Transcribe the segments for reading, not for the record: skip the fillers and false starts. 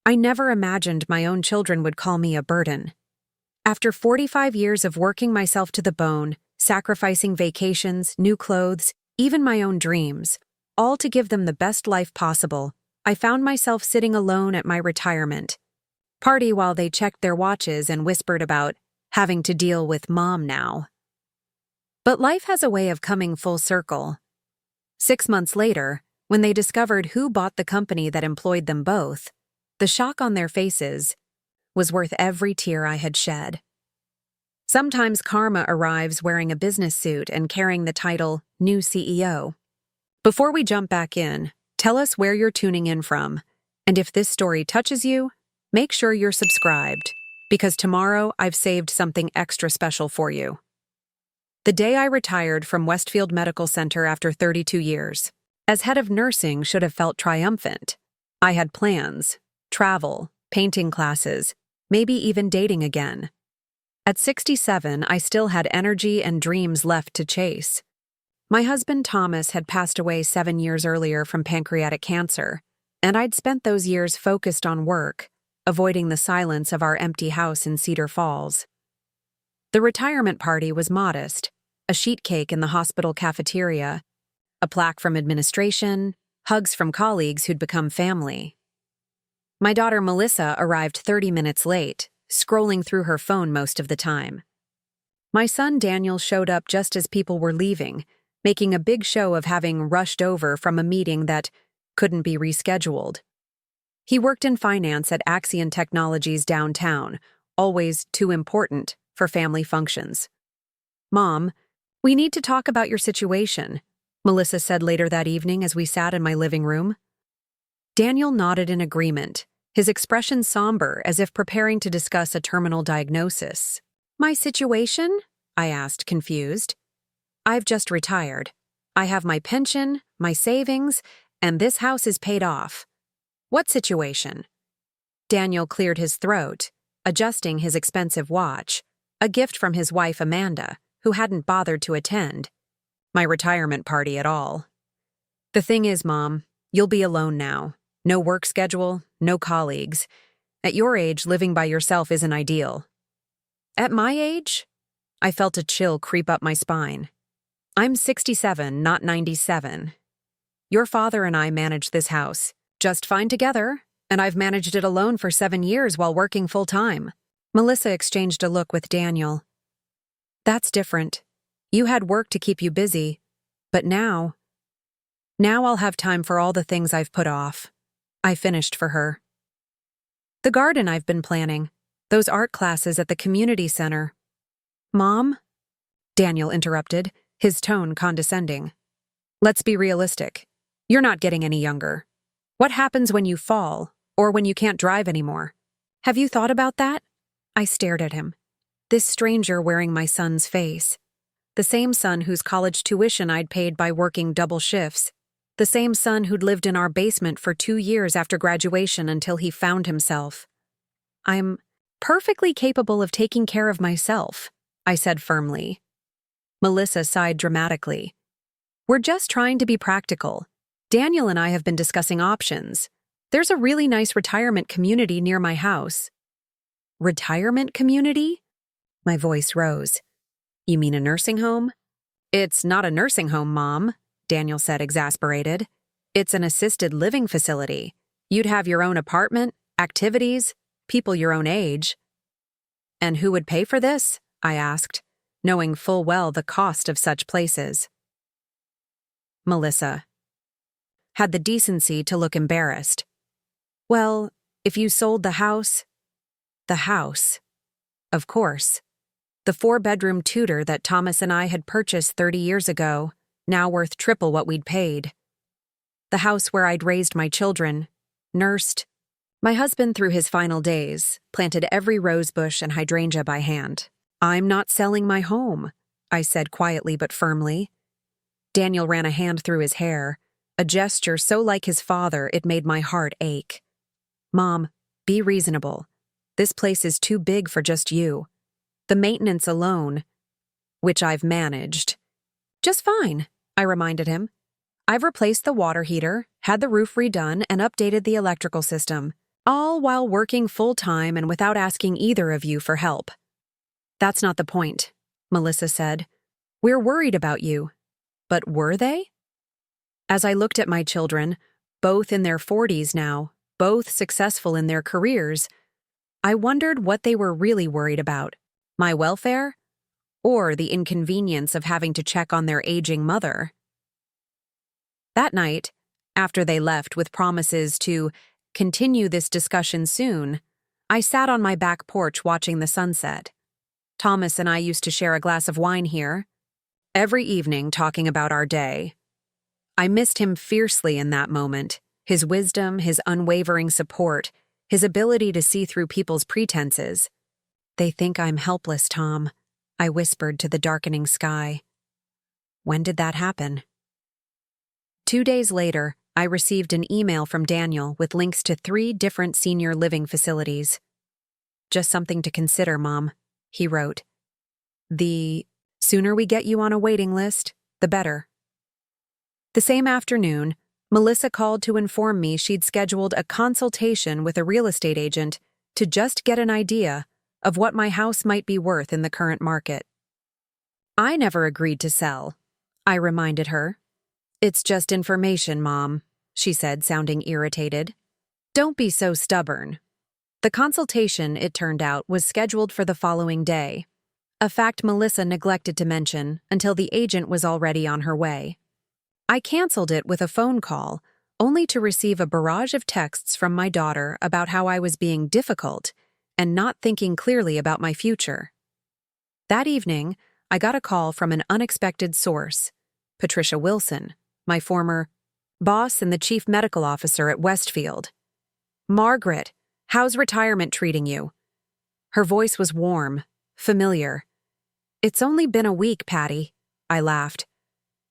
I never imagined my own children would call me a burden. After 45 years of working myself to the bone, sacrificing vacations, new clothes, even my own dreams, all to give them the best life possible, I found myself sitting alone at my retirement party while they checked their watches and whispered about having to deal with Mom now. But life has a way of coming full circle. 6 months later, when they discovered who bought the company that employed them both, the shock on their faces was worth every tear I had shed. Sometimes karma arrives wearing a business suit and carrying the title New CEO. Before we jump back in, tell us where you're tuning in from, and if this story touches you, make sure you're subscribed, because tomorrow I've saved something extra special for you. The day I retired from Westfield Medical Center after 32 years, as head of nursing should have felt triumphant. I had plans, travel, painting classes, maybe even dating again. At 67, I still had energy and dreams left to chase. My husband Thomas had passed away 7 years earlier from pancreatic cancer, and I'd spent those years focused on work, avoiding the silence of our empty house in Cedar Falls. The retirement party was modest, a sheet cake in the hospital cafeteria, a plaque from administration, hugs from colleagues who'd become family. My daughter Melissa arrived 30 minutes late, scrolling through her phone most of the time. My son Daniel showed up just as people were leaving, making a big show of having rushed over from a meeting that couldn't be rescheduled. He worked in finance at Axion Technologies downtown, always too important for family functions. "Mom, we need to talk about your situation," Melissa said later that evening as we sat in my living room. Daniel nodded in agreement, his expression somber as if preparing to discuss a terminal diagnosis. "My situation?" I asked, confused. "I've just retired. I have my pension, my savings, and this house is paid off." "What situation?" Daniel cleared his throat, adjusting his expensive watch, a gift from his wife Amanda, who hadn't bothered to attend my retirement party at all. "The thing is, Mom, you'll be alone now. No work schedule, no colleagues. At your age, living by yourself isn't ideal." "At my age?" I felt a chill creep up my spine. "I'm 67, not 97. Your father and I managed this house just fine together, and I've managed it alone for 7 years while working full-time." Melissa exchanged a look with Daniel. "That's different. You had work to keep you busy, but now I'll have time for all the things I've put off." I finished for her. "The garden I've been planning, those art classes at the community center." "Mom?" Daniel interrupted, his tone condescending. "Let's be realistic. You're not getting any younger. What happens when you fall, or when you can't drive anymore? Have you thought about that?" I stared at him. This stranger wearing my son's face. The same son whose college tuition I'd paid by working double shifts. The same son who'd lived in our basement for 2 years after graduation until he found himself. "I'm perfectly capable of taking care of myself," I said firmly. Melissa sighed dramatically. "We're just trying to be practical. Daniel and I have been discussing options. There's a really nice retirement community near my house." "Retirement community?" My voice rose. "You mean a nursing home?" "It's not a nursing home, Mom," Daniel said, exasperated. "It's an assisted living facility. You'd have your own apartment, activities, people your own age." "And who would pay for this?" I asked, knowing full well the cost of such places. Melissa had the decency to look embarrassed. "Well, if you sold the house..." "The house. Of course. The 4-bedroom Tudor that Thomas and I had purchased 30 years ago, now worth triple what we'd paid. The house where I'd raised my children, nursed. My husband through his final days, planted every rosebush and hydrangea by hand. "I'm not selling my home," I said quietly but firmly. Daniel ran a hand through his hair, a gesture so like his father it made my heart ache. "Mom, be reasonable. This place is too big for just you. The maintenance alone, which I've managed." "Just fine," I reminded him. "I've replaced the water heater, had the roof redone, and updated the electrical system. all while working full-time and without asking either of you for help. That's not the point, Melissa said. We're worried about you. But were they? As I looked at my children, both in their 40s now, both successful in their careers, I wondered what they were really worried about, my welfare or the inconvenience of having to check on their aging mother. That night, after they left with promises to continue this discussion soon, I sat on my back porch watching the sunset. Thomas and I used to share a glass of wine here, every evening talking about our day. I missed him fiercely in that moment, his wisdom, his unwavering support, his ability to see through people's pretenses. They think I'm helpless, Tom, I whispered to the darkening sky. When did that happen? 2 days later, I received an email from Daniel with links to 3 different senior living facilities. Just something to consider, Mom, he wrote. The sooner we get you on a waiting list, the better. The same afternoon, Melissa called to inform me she'd scheduled a consultation with a real estate agent to just get an idea of what my house might be worth in the current market. I never agreed to sell, I reminded her. It's just information, Mom, she said, sounding irritated. Don't be so stubborn. The consultation, it turned out, was scheduled for the following day, a fact Melissa neglected to mention until the agent was already on her way. I canceled it with a phone call, only to receive a barrage of texts from my daughter about how I was being difficult and not thinking clearly about my future. That evening, I got a call from an unexpected source, Patricia Wilson, my former boss and the chief medical officer at Westfield. Margaret, how's retirement treating you? Her voice was warm, familiar. It's only been a week, Patty, I laughed.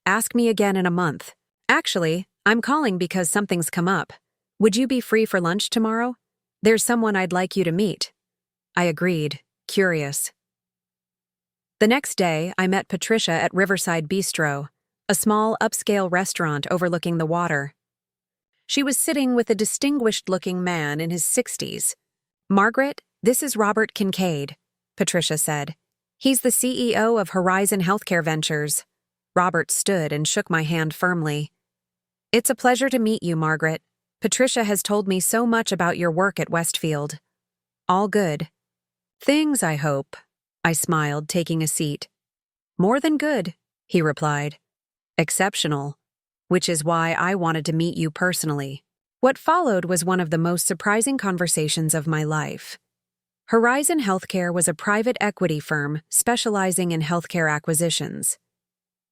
Ask me again in a month. Actually, I'm calling because something's come up. Would you be free for lunch tomorrow? There's someone I'd like you to meet. I agreed, curious. The next day, I met Patricia at Riverside Bistro, a small upscale restaurant overlooking the water. She was sitting with a distinguished-looking man in his 60s. Margaret, this is Robert Kincaid, Patricia said. He's the CEO of Horizon Healthcare Ventures. Robert stood and shook my hand firmly. It's a pleasure to meet you, Margaret. Patricia has told me so much about your work at Westfield. All good. Things, I hope, I smiled, taking a seat. More than good, he replied. Exceptional, which is why I wanted to meet you personally. What followed was one of the most surprising conversations of my life. Horizon Healthcare was a private equity firm specializing in healthcare acquisitions.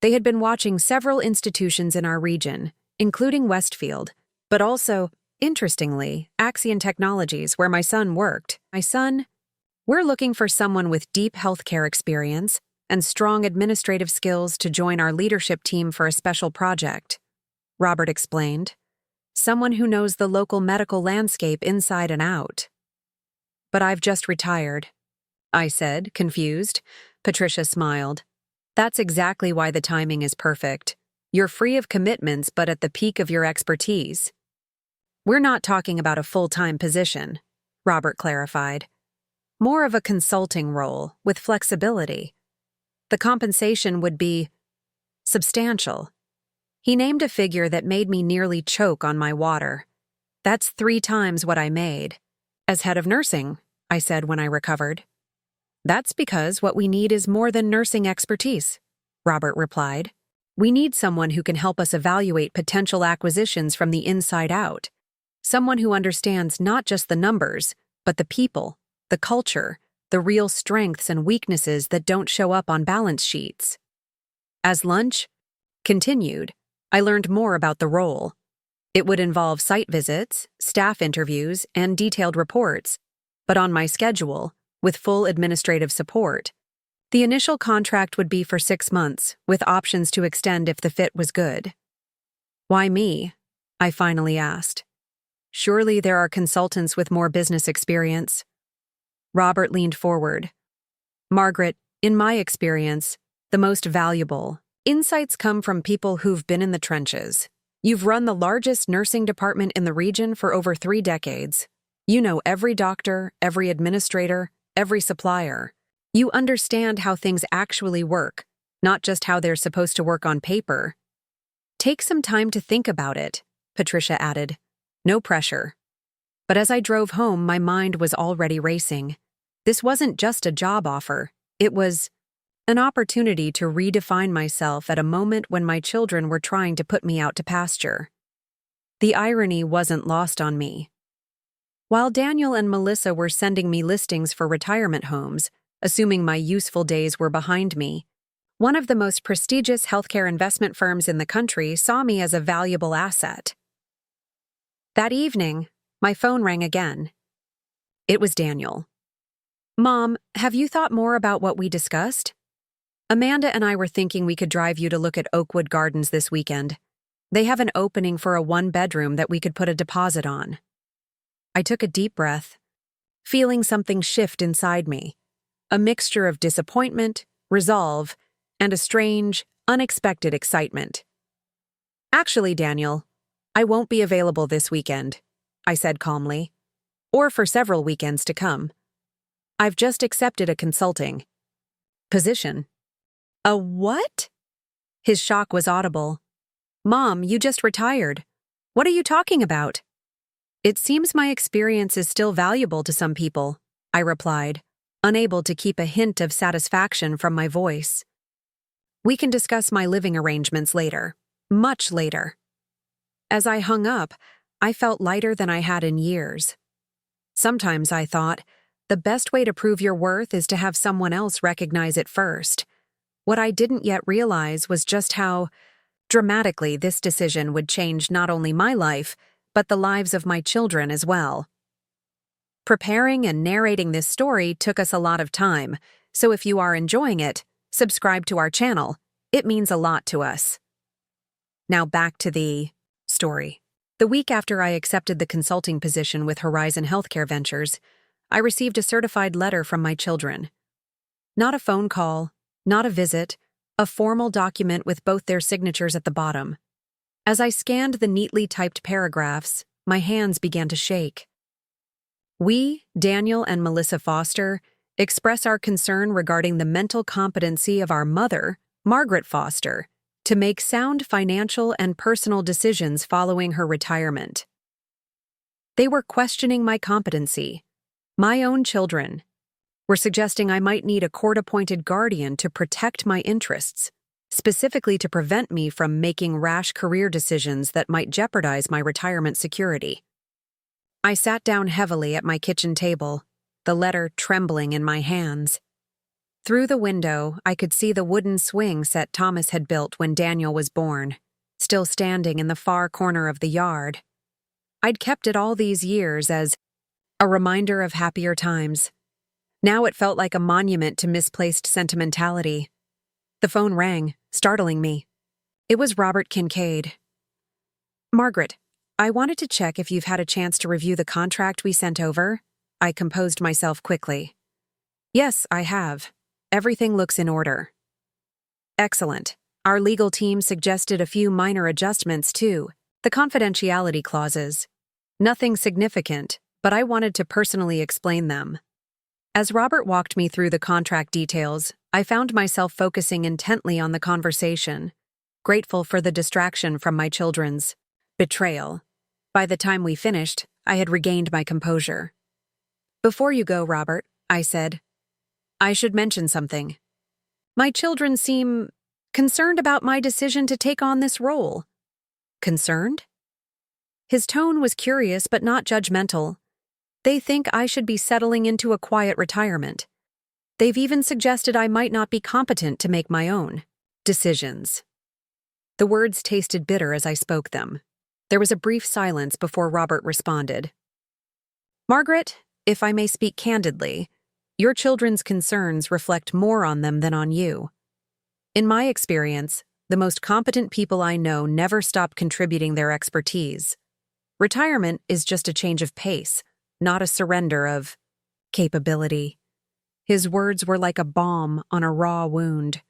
They had been watching several institutions in our region, including Westfield, but also, interestingly, Axion Technologies, where my son worked. We're looking for someone with deep healthcare experience and strong administrative skills to join our leadership team for a special project, Robert explained. Someone who knows the local medical landscape inside and out. But I've just retired, I said, confused. Patricia smiled. That's exactly why the timing is perfect. You're free of commitments but at the peak of your expertise. We're not talking about a full-time position, Robert clarified. More of a consulting role with flexibility. The compensation would be substantial. He named a figure that made me nearly choke on my water. That's 3 times what I made. As head of nursing, I said when I recovered. That's because what we need is more than nursing expertise, Robert replied. We need someone who can help us evaluate potential acquisitions from the inside out. Someone who understands not just the numbers, but the people, the culture, the real strengths and weaknesses that don't show up on balance sheets. As lunch continued, I learned more about the role. It would involve site visits, staff interviews, and detailed reports, but on my schedule, with full administrative support. The initial contract would be for 6 months, with options to extend if the fit was good. Why me? I finally asked. Surely there are consultants with more business experience. Robert leaned forward. Margaret, in my experience, the most valuable insights come from people who've been in the trenches. You've run the largest nursing department in the region for over 3 decades. You know every doctor, every administrator, every supplier. You understand how things actually work, not just how they're supposed to work on paper. Take some time to think about it, Patricia added. No pressure. But as I drove home, my mind was already racing. This wasn't just a job offer. It was an opportunity to redefine myself at a moment when my children were trying to put me out to pasture. The irony wasn't lost on me. While Daniel and Melissa were sending me listings for retirement homes, assuming my useful days were behind me, one of the most prestigious healthcare investment firms in the country saw me as a valuable asset. That evening, my phone rang again. It was Daniel. "Mom, have you thought more about what we discussed? Amanda and I were thinking we could drive you to look at Oakwood Gardens this weekend. They have an opening for a one-bedroom that we could put a deposit on." I took a deep breath, feeling something shift inside me, a mixture of disappointment, resolve, and a strange, unexpected excitement. "Actually, Daniel, I won't be available this weekend," I said calmly, "or for several weekends to come. I've just accepted a consulting position." "A what?" His shock was audible. "Mom, you just retired. What are you talking about?" "It seems my experience is still valuable to some people," I replied, unable to keep a hint of satisfaction from my voice. "We can discuss my living arrangements later, much later." As I hung up, I felt lighter than I had in years. Sometimes I thought, the best way to prove your worth is to have someone else recognize it first. What I didn't yet realize was just how dramatically this decision would change not only my life, but the lives of my children as well. Preparing and narrating this story took us a lot of time, so if you are enjoying it, subscribe to our channel. It means a lot to us. Now back to the story. The week after I accepted the consulting position with Horizon Healthcare Ventures, I received a certified letter from my children. Not a phone call, not a visit, a formal document with both their signatures at the bottom. As I scanned the neatly typed paragraphs, my hands began to shake. "We, Daniel and Melissa Foster, express our concern regarding the mental competency of our mother, Margaret Foster, to make sound financial and personal decisions following her retirement." They were questioning my competency. My own children were suggesting I might need a court-appointed guardian to protect my interests, specifically to prevent me from making rash career decisions that might jeopardize my retirement security. I sat down heavily at my kitchen table, the letter trembling in my hands. Through the window, I could see the wooden swing set Thomas had built when Daniel was born, still standing in the far corner of the yard. I'd kept it all these years as a reminder of happier times. Now it felt like a monument to misplaced sentimentality. The phone rang, startling me. It was Robert Kincaid. "Margaret, I wanted to check if you've had a chance to review the contract we sent over." I composed myself quickly. "Yes, I have. Everything looks in order." "Excellent. Our legal team suggested a few minor adjustments, too. The confidentiality clauses. Nothing significant, but I wanted to personally explain them." As Robert walked me through the contract details, I found myself focusing intently on the conversation, grateful for the distraction from my children's betrayal. By the time we finished, I had regained my composure. "Before you go, Robert," I said, "I should mention something. My children seem concerned about my decision to take on this role." "Concerned?" His tone was curious but not judgmental. "They think I should be settling into a quiet retirement. They've even suggested I might not be competent to make my own decisions." The words tasted bitter as I spoke them. There was a brief silence before Robert responded. "Margaret, if I may speak candidly, your children's concerns reflect more on them than on you. In my experience, the most competent people I know never stop contributing their expertise. Retirement is just a change of pace, not a surrender of capability." His words were like a balm on a raw wound.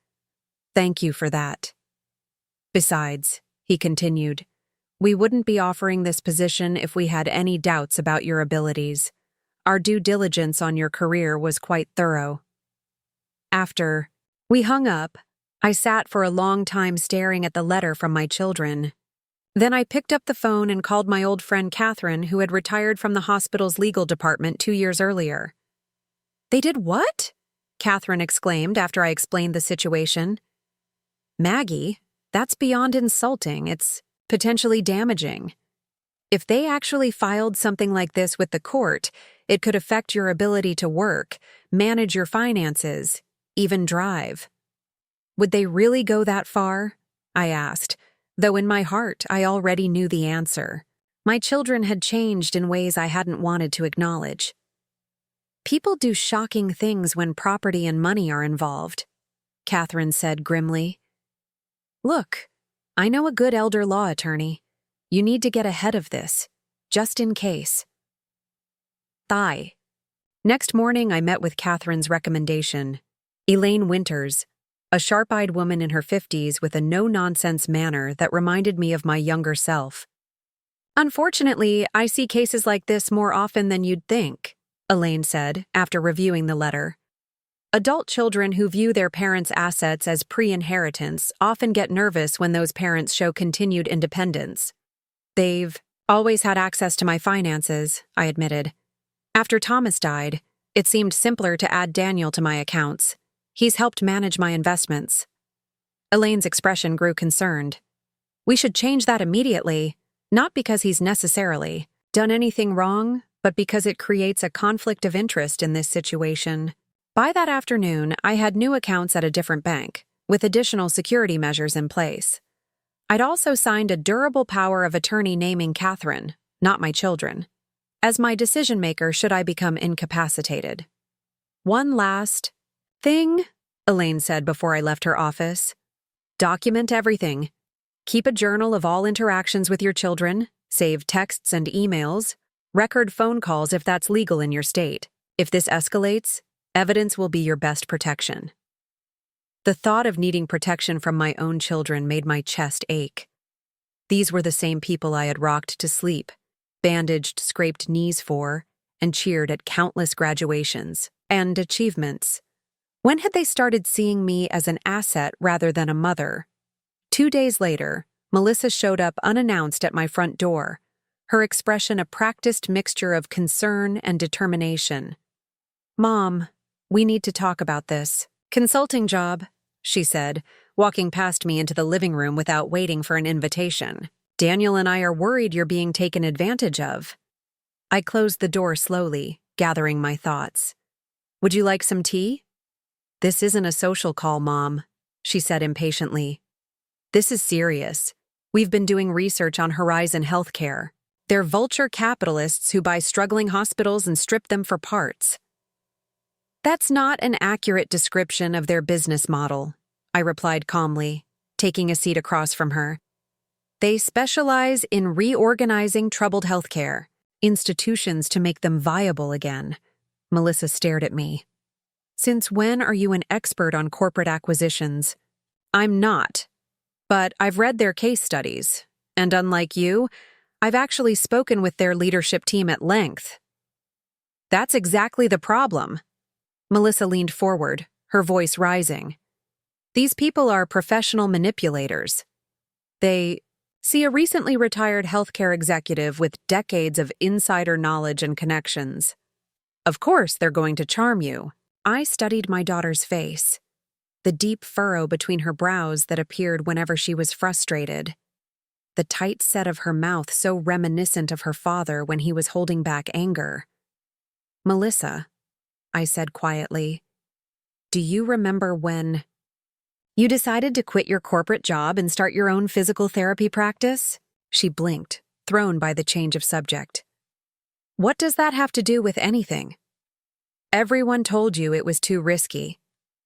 "Thank you for that. Besides," he continued, We wouldn't be offering this position if we had any doubts about your abilities. Our due diligence on your career was quite thorough. After we hung up, I sat for a long time staring at the letter from my children. Then I picked up the phone and called my old friend Catherine, who had retired from the hospital's legal department 2 years earlier. "They did what?" Catherine exclaimed after I explained the situation. "Maggie, that's beyond insulting. It's potentially damaging. If they actually filed something like this with the court, it could affect your ability to work, manage your finances, even drive." "Would they really go that far?" I asked, though in my heart I already knew the answer. My children had changed in ways I hadn't wanted to acknowledge. "People do shocking things when property and money are involved," Catherine said grimly. "Look, I know a good elder law attorney. You need to get ahead of this, just in case." Next morning, I met with Catherine's recommendation. Elaine Winters, a sharp-eyed woman in her 50s with a no-nonsense manner that reminded me of my younger self. "Unfortunately, I see cases like this more often than you'd think," Elaine said after reviewing the letter. "Adult children who view their parents' assets as pre-inheritance often get nervous when those parents show continued independence." "They've always had access to my finances," I admitted. "After Thomas died, it seemed simpler to add Daniel to my accounts. He's helped manage my investments." Elaine's expression grew concerned. "We should change that immediately, not because he's necessarily done anything wrong, but because it creates a conflict of interest in this situation." By that afternoon, I had new accounts at a different bank, with additional security measures in place. I'd also signed a durable power of attorney naming Catherine, not my children, as my decision-maker should I become incapacitated. "One last thing," Elaine said before I left her office. "Document everything. Keep a journal of all interactions with your children, save texts and emails, record phone calls if that's legal in your state. If this escalates, evidence will be your best protection." The thought of needing protection from my own children made my chest ache. These were the same people I had rocked to sleep, bandaged scraped knees for, and cheered at countless graduations and achievements. When had they started seeing me as an asset rather than a mother? 2 days later, Melissa showed up unannounced at my front door, her expression a practiced mixture of concern and determination. "Mom, we need to talk about this consulting job," she said, walking past me into the living room without waiting for an invitation. "Daniel and I are worried you're being taken advantage of." I closed the door slowly, gathering my thoughts. "Would you like some tea?" "This isn't a social call, Mom," she said impatiently. "This is serious. We've been doing research on Horizon Healthcare. They're vulture capitalists who buy struggling hospitals and strip them for parts." "That's not an accurate description of their business model," I replied calmly, taking a seat across from her. "They specialize in reorganizing troubled healthcare institutions to make them viable again." Melissa stared at me. "Since when are you an expert on corporate acquisitions?" "I'm not, but I've read their case studies, and unlike you, I've actually spoken with their leadership team at length." "That's exactly the problem." Melissa leaned forward, her voice rising. "These people are professional manipulators. They see a recently retired healthcare executive with decades of insider knowledge and connections. Of course, they're going to charm you." I studied my daughter's face, the deep furrow between her brows that appeared whenever she was frustrated, the tight set of her mouth so reminiscent of her father when he was holding back anger. "Melissa," I said quietly, "do you remember when you decided to quit your corporate job and start your own physical therapy practice?" She blinked, thrown by the change of subject. "What does that have to do with anything?" "Everyone told you it was too risky.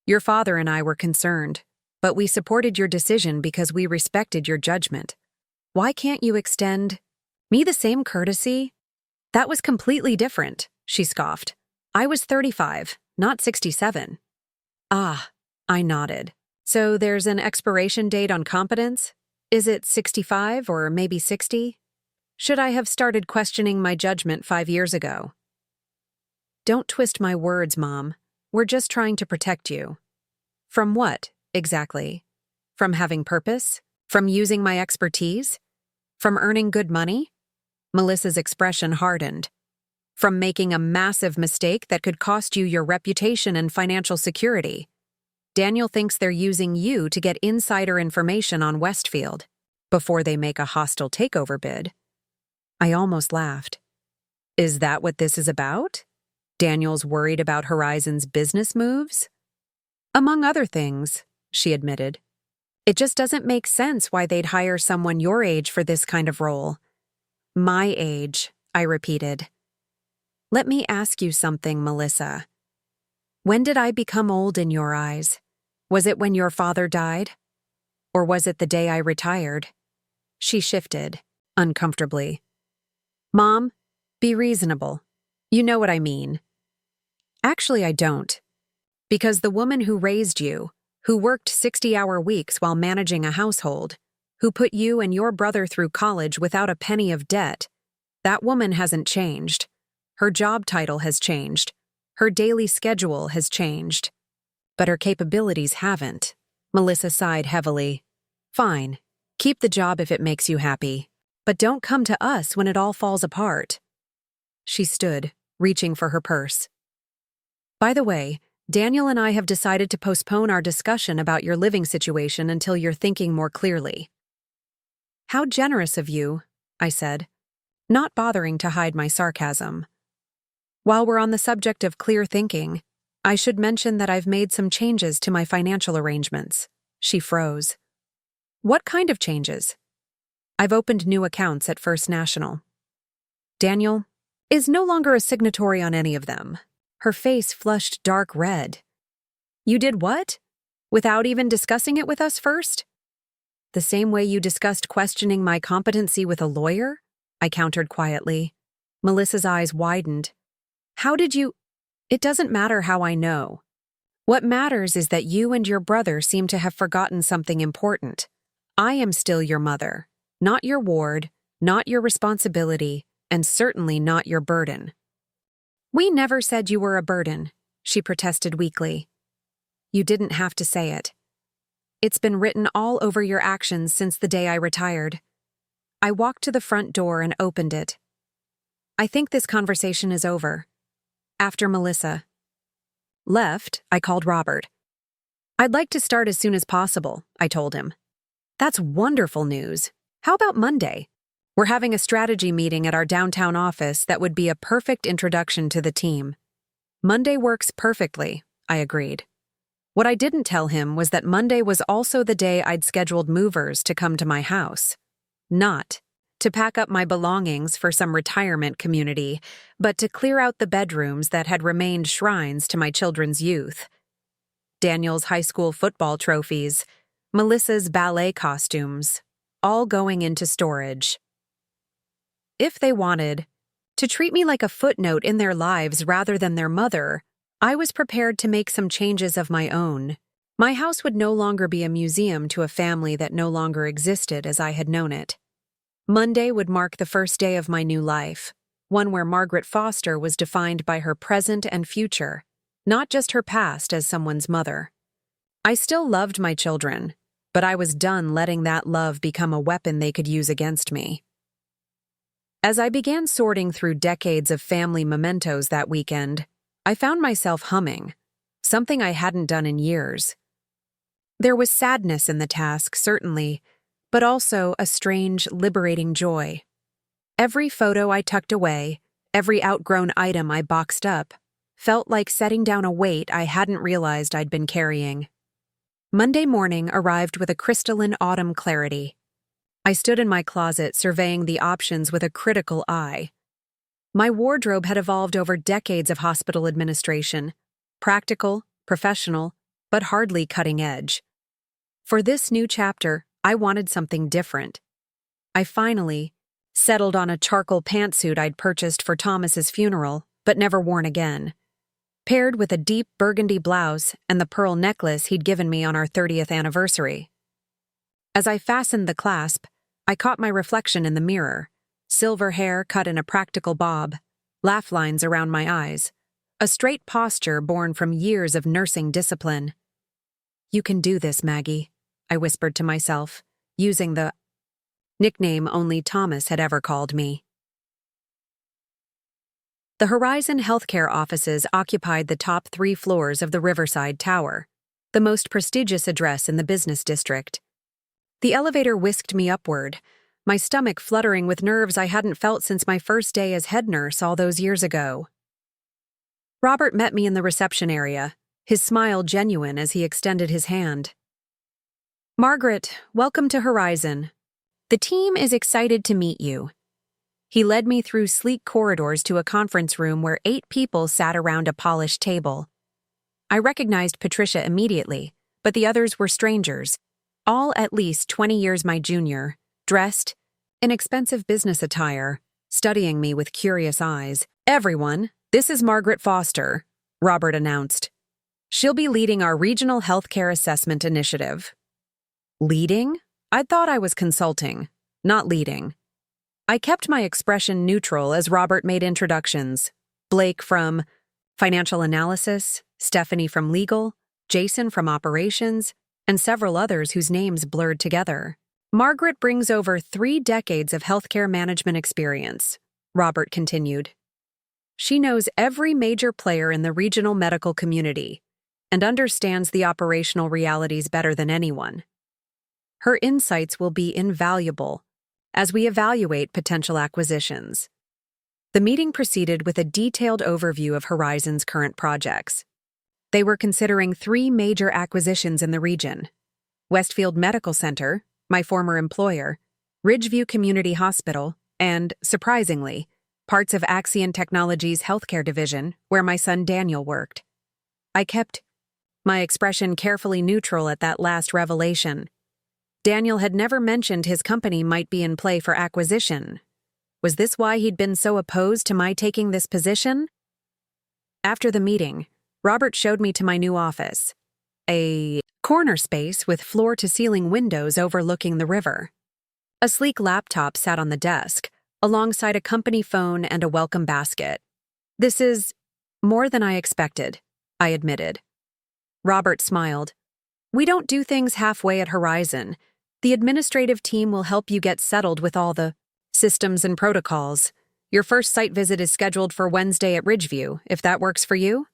Your father and I were concerned, but we supported your decision because we respected your judgment. Why can't you extend me the same courtesy?" "That was completely different," she scoffed. "I was 35, not 67. "Ah," I nodded. "So there's an expiration date on competence?" Is it 65 or maybe 60? Should I have started questioning my judgment 5 years ago? Don't twist my words, Mom. We're just trying to protect you. From what, exactly? From having purpose? From using my expertise? From earning good money? Melissa's expression hardened. From making a massive mistake that could cost you your reputation and financial security. Daniel thinks they're using you to get insider information on Westfield before they make a hostile takeover bid. I almost laughed. Is that what this is about? Daniel's worried about Horizon's business moves? Among other things, she admitted. It just doesn't make sense why they'd hire someone your age for this kind of role. My age, I repeated. Let me ask you something, Melissa. When did I become old in your eyes? Was it when your father died? Or was it the day I retired? She shifted, uncomfortably. Mom, be reasonable. You know what I mean. Actually, I don't. Because the woman who raised you, who worked 60-hour weeks while managing a household, who put you and your brother through college without a penny of debt, that woman hasn't changed. Her job title has changed. Her daily schedule has changed. But her capabilities haven't. Melissa sighed heavily. Fine. Keep the job if it makes you happy. But don't come to us when it all falls apart. She stood, reaching for her purse. By the way, Daniel and I have decided to postpone our discussion about your living situation until you're thinking more clearly. How generous of you, I said, not bothering to hide my sarcasm. While we're on the subject of clear thinking, I should mention that I've made some changes to my financial arrangements. She froze. What kind of changes? I've opened new accounts at First National. Daniel is no longer a signatory on any of them. Her face flushed dark red. You did what? Without even discussing it with us first? The same way you discussed questioning my competency with a lawyer? I countered quietly. Melissa's eyes widened. How did you— It doesn't matter how I know. What matters is that you and your brother seem to have forgotten something important. I am still your mother, not your ward, not your responsibility, and certainly not your burden. We never said you were a burden, she protested weakly. You didn't have to say it. It's been written all over your actions since the day I retired. I walked to the front door and opened it. I think this conversation is over. After Melissa left, I called Robert. I'd like to start as soon as possible, I told him. That's wonderful news. How about Monday? We're having a strategy meeting at our downtown office that would be a perfect introduction to the team. Monday works perfectly, I agreed. What I didn't tell him was that Monday was also the day I'd scheduled movers to come to my house. Not to pack up my belongings for some retirement community, but to clear out the bedrooms that had remained shrines to my children's youth. Daniel's high school football trophies, Melissa's ballet costumes, all going into storage. If they wanted to treat me like a footnote in their lives rather than their mother, I was prepared to make some changes of my own. My house would no longer be a museum to a family that no longer existed as I had known it. Monday would mark the first day of my new life, one where Margaret Foster was defined by her present and future, not just her past as someone's mother. I still loved my children, but I was done letting that love become a weapon they could use against me. As I began sorting through decades of family mementos that weekend, I found myself humming, something I hadn't done in years. There was sadness in the task, certainly, but also a strange, liberating joy. Every photo I tucked away, every outgrown item I boxed up, felt like setting down a weight I hadn't realized I'd been carrying. Monday morning arrived with a crystalline autumn clarity. I stood in my closet surveying the options with a critical eye. My wardrobe had evolved over decades of hospital administration, practical, professional, but hardly cutting edge. For this new chapter, I wanted something different. I finally settled on a charcoal pantsuit I'd purchased for Thomas's funeral, but never worn again, paired with a deep burgundy blouse and the pearl necklace he'd given me on our 30th anniversary. As I fastened the clasp, I caught my reflection in the mirror. Silver hair cut in a practical bob, laugh lines around my eyes, a straight posture born from years of nursing discipline. "You can do this, Maggie," I whispered to myself, using the nickname only Thomas had ever called me. The Horizon Healthcare offices occupied the top 3 floors of the Riverside Tower, the most prestigious address in the business district. The elevator whisked me upward, my stomach fluttering with nerves I hadn't felt since my first day as head nurse all those years ago. Robert met me in the reception area, his smile genuine as he extended his hand. "Margaret, welcome to Horizon. The team is excited to meet you." He led me through sleek corridors to a conference room where 8 people sat around a polished table. I recognized Patricia immediately, but the others were strangers, all at least 20 years my junior, dressed in expensive business attire, studying me with curious eyes. "Everyone, this is Margaret Foster," Robert announced. "She'll be leading our regional healthcare assessment initiative." Leading? I thought I was consulting, not leading. I kept my expression neutral as Robert made introductions. Blake from financial analysis, Stephanie from legal, Jason from operations, and several others whose names blurred together. "Margaret brings over 3 decades of healthcare management experience," Robert continued. "She knows every major player in the regional medical community and understands the operational realities better than anyone. Her insights will be invaluable as we evaluate potential acquisitions." The meeting proceeded with a detailed overview of Horizon's current projects. They were considering 3 major acquisitions in the region: Westfield Medical Center, my former employer, Ridgeview Community Hospital, and, surprisingly, parts of Axion Technologies' healthcare division, where my son Daniel worked. I kept my expression carefully neutral at that last revelation. Daniel had never mentioned his company might be in play for acquisition. Was this why he'd been so opposed to my taking this position? After the meeting, Robert showed me to my new office, a corner space with floor-to-ceiling windows overlooking the river. A sleek laptop sat on the desk, alongside a company phone and a welcome basket. "This is more than I expected," I admitted. Robert smiled. "We don't do things halfway at Horizon. The administrative team will help you get settled with all the systems and protocols. Your first site visit is scheduled for Wednesday at Ridgeview, if that works for you."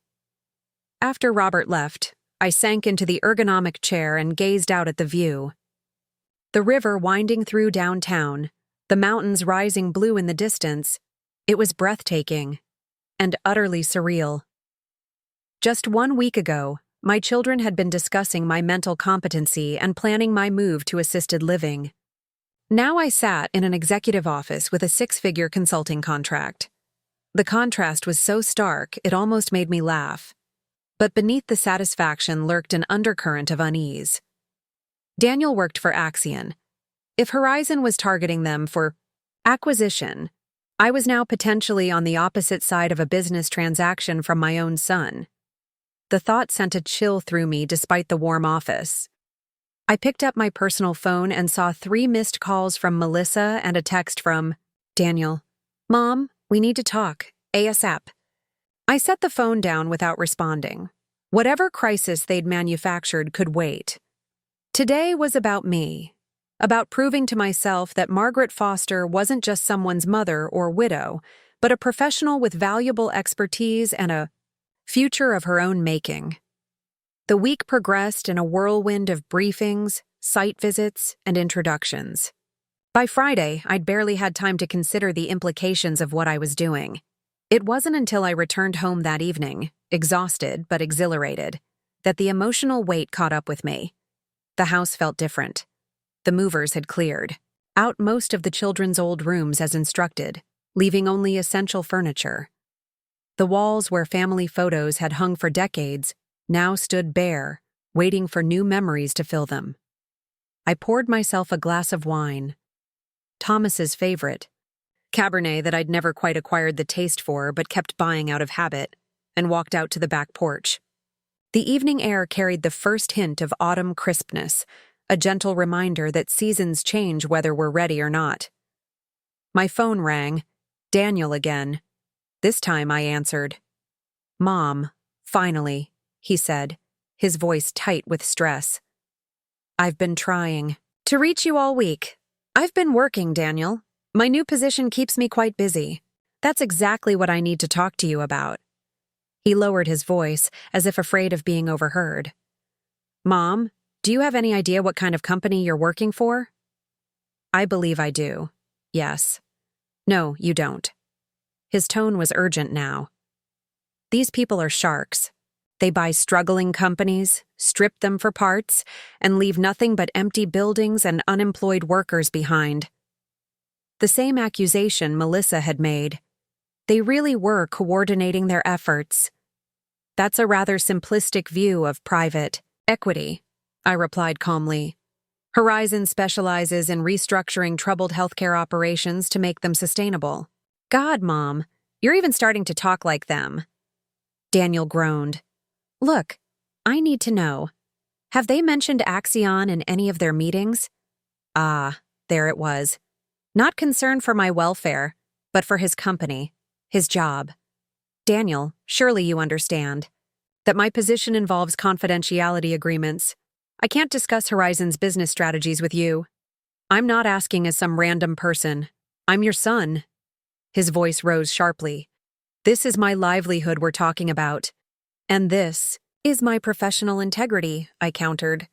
After Robert left, I sank into the ergonomic chair and gazed out at the view. The river winding through downtown, the mountains rising blue in the distance, it was breathtaking and utterly surreal. Just 1 week ago, my children had been discussing my mental competency and planning my move to assisted living. Now I sat in an executive office with a 6-figure consulting contract. The contrast was so stark, it almost made me laugh. But beneath the satisfaction lurked an undercurrent of unease. Daniel worked for Axion. If Horizon was targeting them for acquisition, I was now potentially on the opposite side of a business transaction from my own son. The thought sent a chill through me despite the warm office. I picked up my personal phone and saw 3 missed calls from Melissa and a text from Daniel. "Mom, we need to talk, ASAP." I set the phone down without responding. Whatever crisis they'd manufactured could wait. Today was about me, about proving to myself that Margaret Foster wasn't just someone's mother or widow, but a professional with valuable expertise and a future of her own making. The week progressed in a whirlwind of briefings, site visits, and introductions. By Friday, I'd barely had time to consider the implications of what I was doing. It wasn't until I returned home that evening, exhausted but exhilarated, that the emotional weight caught up with me. The house felt different. The movers had cleared out most of the children's old rooms as instructed, leaving only essential furniture. The walls where family photos had hung for decades now stood bare, waiting for new memories to fill them. I poured myself a glass of wine, Thomas's favorite, Cabernet that I'd never quite acquired the taste for but kept buying out of habit, and walked out to the back porch. The evening air carried the first hint of autumn crispness, a gentle reminder that seasons change whether we're ready or not. My phone rang. Daniel again. This time I answered. "Mom, finally," he said, his voice tight with stress. "I've been trying to reach you all week. I've been working, Daniel. My new position keeps me quite busy. That's exactly what I need to talk to you about." He lowered his voice, as if afraid of being overheard. "Mom, do you have any idea what kind of company you're working for?" "I believe I do. Yes." "No, you don't." His tone was urgent now. "These people are sharks. They buy struggling companies, strip them for parts, and leave nothing but empty buildings and unemployed workers behind." The same accusation Melissa had made. They really were coordinating their efforts. "That's a rather simplistic view of private equity," I replied calmly. "Horizon specializes in restructuring troubled healthcare operations to make them sustainable." "God, Mom, you're even starting to talk like them." Daniel groaned. "Look, I need to know. Have they mentioned Axion in any of their meetings?" Ah, there it was. Not concern for my welfare, but for his company, his job. "Daniel, surely you understand that my position involves confidentiality agreements. I can't discuss Horizon's business strategies with you. I'm not asking as some random person. I'm your son." His voice rose sharply. "This is my livelihood we're talking about. And this is my professional integrity," I countered.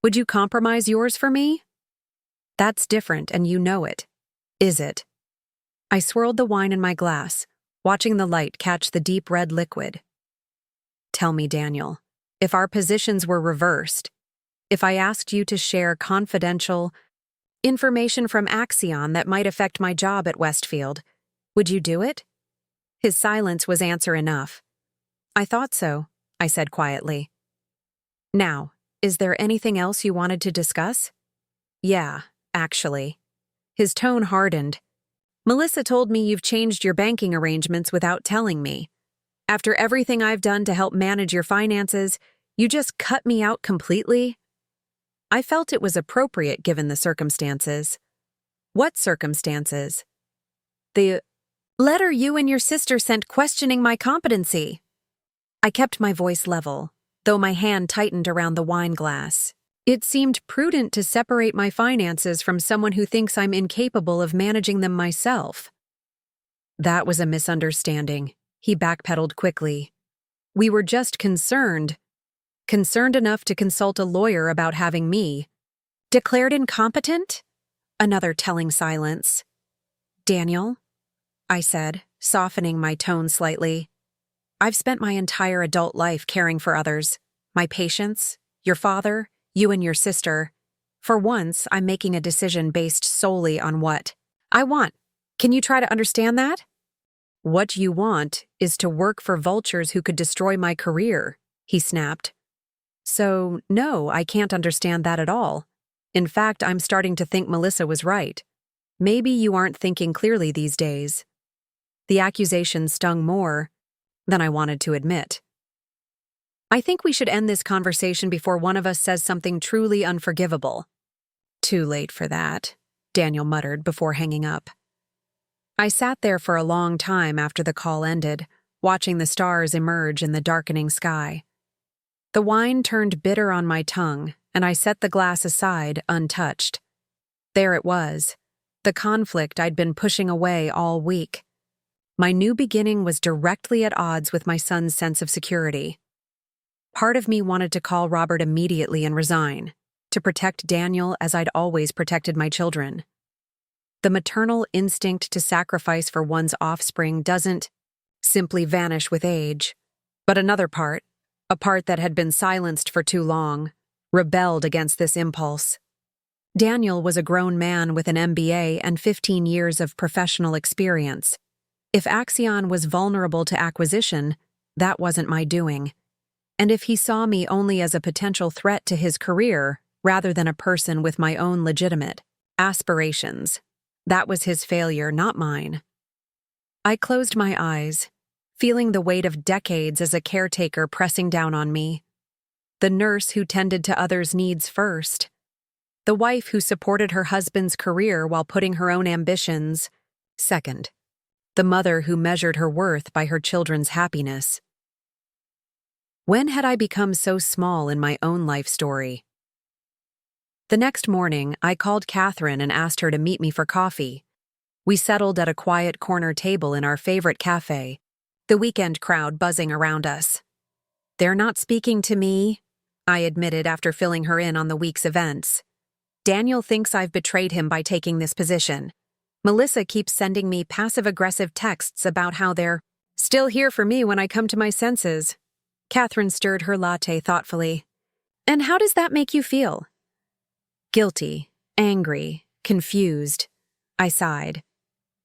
"Would you compromise yours for me?" "That's different, and you know it. Is it?" I swirled the wine in my glass, watching the light catch the deep red liquid. "Tell me, Daniel, if our positions were reversed, if I asked you to share confidential information from Axion that might affect my job at Westfield, would you do it?" His silence was answer enough. "I thought so," I said quietly. "Now, is there anything else you wanted to discuss?" "Yeah, actually." His tone hardened. "Melissa told me you've changed your banking arrangements without telling me. After everything I've done to help manage your finances, you just cut me out completely?" I felt it was appropriate given the circumstances. "What circumstances?" "The letter you and your sister sent questioning my competency." I kept my voice level, though my hand tightened around the wine glass. It seemed prudent to separate my finances from someone who thinks I'm incapable of managing them myself. "That was a misunderstanding," he backpedaled quickly. "We were just concerned enough to consult a lawyer about having me declared incompetent?" Another telling silence. "Daniel," I said, softening my tone slightly, "I've spent my entire adult life caring for others. My patients, your father, you and your sister. For once, I'm making a decision based solely on what I want. Can you try to understand that?" "What you want is to work for vultures who could destroy my career," he snapped. "So, no, I can't understand that at all. In fact, I'm starting to think Melissa was right. Maybe you aren't thinking clearly these days." The accusation stung more than I wanted to admit. "I think we should end this conversation before one of us says something truly unforgivable." "Too late for that," Daniel muttered before hanging up. I sat there for a long time after the call ended, watching the stars emerge in the darkening sky. The wine turned bitter on my tongue, and I set the glass aside, untouched. There it was, the conflict I'd been pushing away all week. My new beginning was directly at odds with my son's sense of security. Part of me wanted to call Robert immediately and resign, to protect Daniel as I'd always protected my children. The maternal instinct to sacrifice for one's offspring doesn't simply vanish with age. But another part, a part that had been silenced for too long, rebelled against this impulse. Daniel was a grown man with an MBA and 15 years of professional experience. If Axion was vulnerable to acquisition, that wasn't my doing. And if he saw me only as a potential threat to his career, rather than a person with my own legitimate aspirations, that was his failure, not mine. I closed my eyes, feeling the weight of decades as a caretaker pressing down on me. The nurse who tended to others' needs first. The wife who supported her husband's career while putting her own ambitions second. The mother who measured her worth by her children's happiness. When had I become so small in my own life story? The next morning, I called Catherine and asked her to meet me for coffee. We settled at a quiet corner table in our favorite cafe, the weekend crowd buzzing around us. "They're not speaking to me," I admitted after filling her in on the week's events. "Daniel thinks I've betrayed him by taking this position. Melissa keeps sending me passive-aggressive texts about how they're still here for me when I come to my senses." Catherine stirred her latte thoughtfully. "And how does that make you feel?" "Guilty, angry, confused." I sighed.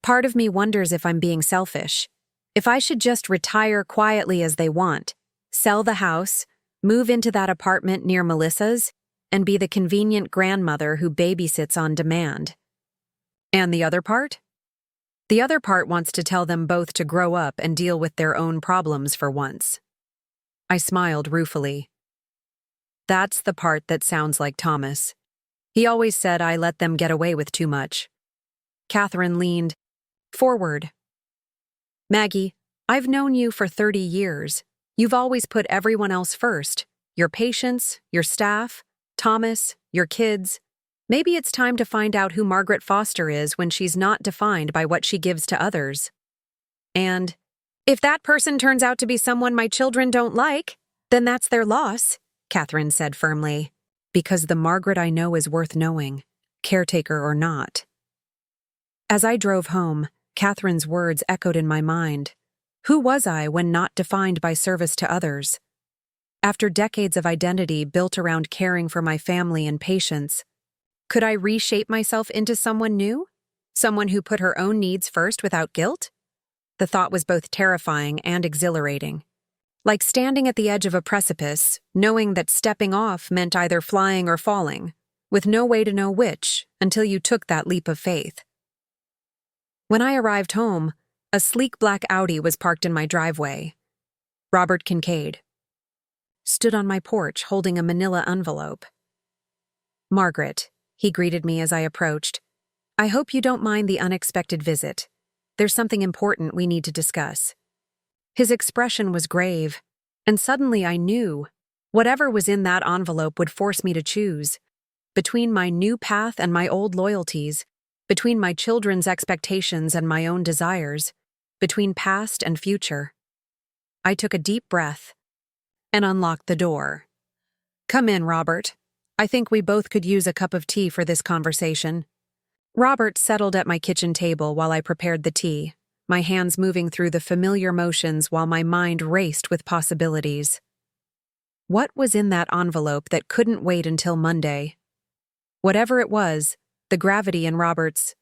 "Part of me wonders if I'm being selfish. If I should just retire quietly as they want, sell the house, move into that apartment near Melissa's, and be the convenient grandmother who babysits on demand." "And the other part?" "The other part wants to tell them both to grow up and deal with their own problems for once." I smiled ruefully. "That's the part that sounds like Thomas. He always said I let them get away with too much." Catherine leaned forward. "Maggie, I've known you for 30 years. You've always put everyone else first. Your patients, your staff, Thomas, your kids. Maybe it's time to find out who Margaret Foster is when she's not defined by what she gives to others. And if that person turns out to be someone my children don't like, then that's their loss," Catherine said firmly. "Because the Margaret I know is worth knowing, caretaker or not." As I drove home, Catherine's words echoed in my mind. Who was I when not defined by service to others? After decades of identity built around caring for my family and patients, could I reshape myself into someone new? Someone who put her own needs first without guilt? The thought was both terrifying and exhilarating. Like standing at the edge of a precipice, knowing that stepping off meant either flying or falling, with no way to know which until you took that leap of faith. When I arrived home, a sleek black Audi was parked in my driveway. Robert Kincaid stood on my porch holding a manila envelope. "Margaret," he greeted me as I approached, "I hope you don't mind the unexpected visit. There's something important we need to discuss." His expression was grave, and suddenly I knew whatever was in that envelope would force me to choose. Between my new path and my old loyalties, between my children's expectations and my own desires, between past and future. I took a deep breath and unlocked the door. "Come in, Robert. I think we both could use a cup of tea for this conversation." Robert settled at my kitchen table while I prepared the tea, my hands moving through the familiar motions while my mind raced with possibilities. What was in that envelope that couldn't wait until Monday? Whatever it was, the gravity in Robert's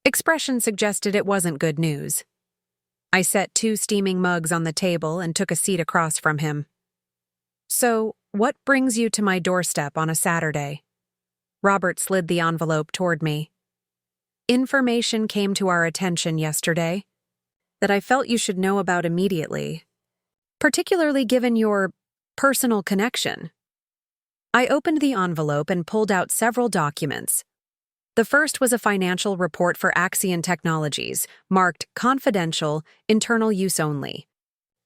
expression suggested it wasn't good news. I set 2 steaming mugs on the table and took a seat across from him. "So, what brings you to my doorstep on a Saturday?" Robert slid the envelope toward me. "Information came to our attention yesterday that I felt you should know about immediately, particularly given your personal connection." I opened the envelope and pulled out several documents. The first was a financial report for Axion Technologies, marked confidential, internal use only.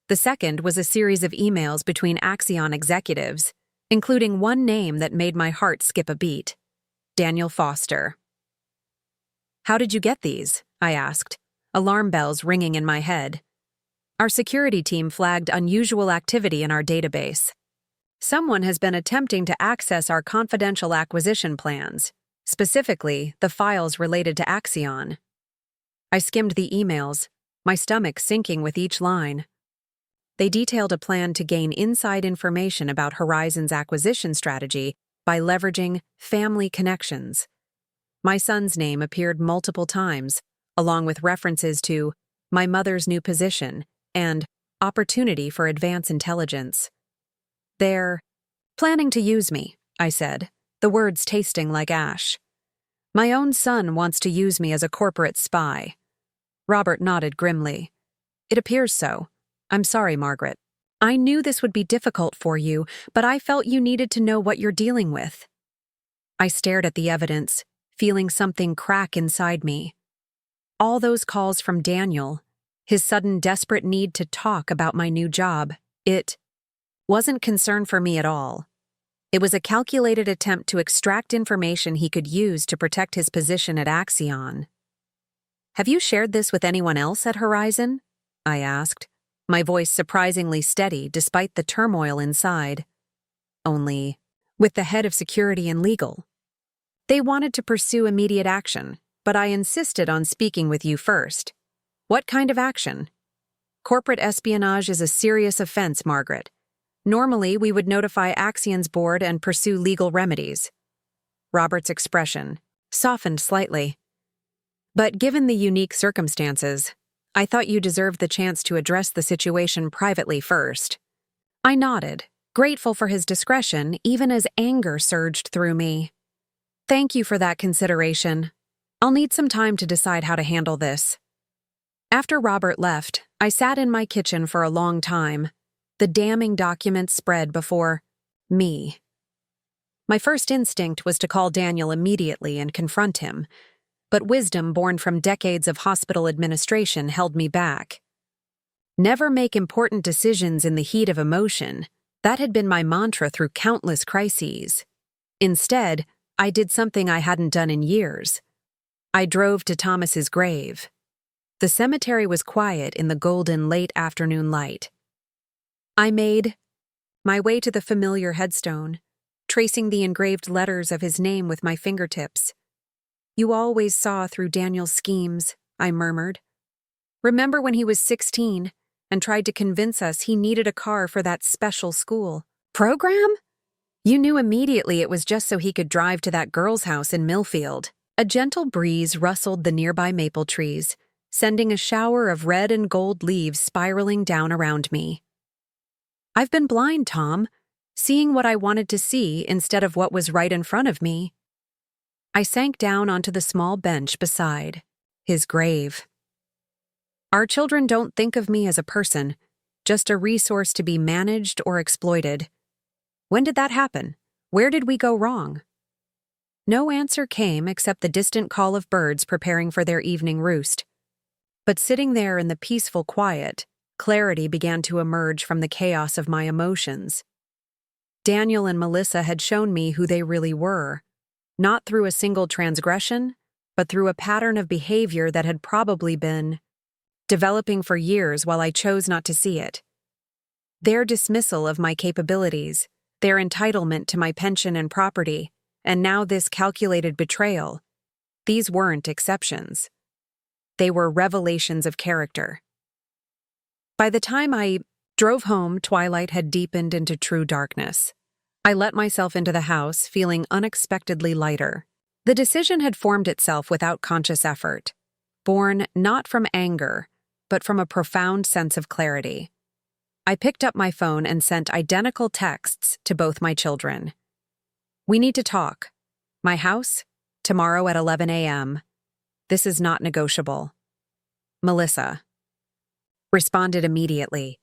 The second was a series of emails between Axion executives, including one name that made my heart skip a beat: Daniel Foster. "How did you get these?" I asked, alarm bells ringing in my head. Our security team flagged unusual activity in our database. Someone has been attempting to access our confidential acquisition plans, specifically the files related to Axion. I skimmed the emails, my stomach sinking with each line. They detailed a plan to gain inside information about Horizon's acquisition strategy by leveraging family connections. My son's name appeared multiple times, along with references to my mother's new position and opportunity for advance intelligence. "They're planning to use me," I said, the words tasting like ash. "My own son wants to use me as a corporate spy." Robert nodded grimly. "It appears so. I'm sorry, Margaret. I knew this would be difficult for you, but I felt you needed to know what you're dealing with." I stared at the evidence, feeling something crack inside me. All those calls from Daniel, his sudden desperate need to talk about my new job, it wasn't concern for me at all. It was a calculated attempt to extract information he could use to protect his position at Axion. "Have you shared this with anyone else at Horizon?" I asked, my voice surprisingly steady despite the turmoil inside. "Only with the head of security and legal. They wanted to pursue immediate action, but I insisted on speaking with you first." "What kind of action?" "Corporate espionage is a serious offense, Margaret. Normally, we would notify Axion's board and pursue legal remedies." Robert's expression softened slightly. "But given the unique circumstances, I thought you deserved the chance to address the situation privately first." I nodded, grateful for his discretion even as anger surged through me. "Thank you for that consideration. I'll need some time to decide how to handle this." After Robert left, I sat in my kitchen for a long time. The damning documents spread before me. My first instinct was to call Daniel immediately and confront him, but wisdom born from decades of hospital administration held me back. Never make important decisions in the heat of emotion. That had been my mantra through countless crises. Instead, I did something I hadn't done in years. I drove to Thomas's grave. The cemetery was quiet in the golden late afternoon light. I made my way to the familiar headstone, tracing the engraved letters of his name with my fingertips. "You always saw through Daniel's schemes," I murmured. "Remember when he was 16 and tried to convince us he needed a car for that special school program? You knew immediately it was just so he could drive to that girl's house in Millfield." A gentle breeze rustled the nearby maple trees, sending a shower of red and gold leaves spiraling down around me. "I've been blind, Tom, seeing what I wanted to see instead of what was right in front of me." I sank down onto the small bench beside his grave. Our children don't think of me as a person, just a resource to be managed or exploited. When did that happen? Where did we go wrong? No answer came except the distant call of birds preparing for their evening roost. But sitting there in the peaceful quiet, clarity began to emerge from the chaos of my emotions. Daniel and Melissa had shown me who they really were, not through a single transgression, but through a pattern of behavior that had probably been developing for years while I chose not to see it. Their dismissal of my capabilities, their entitlement to my pension and property, and now this calculated betrayal, these weren't exceptions. They were revelations of character. By the time I drove home, twilight had deepened into true darkness. I let myself into the house, feeling unexpectedly lighter. The decision had formed itself without conscious effort, born not from anger, but from a profound sense of clarity. I picked up my phone and sent identical texts to both my children. "We need to talk. My house, tomorrow at 11 a.m. This is not negotiable. Melissa." Responded immediately.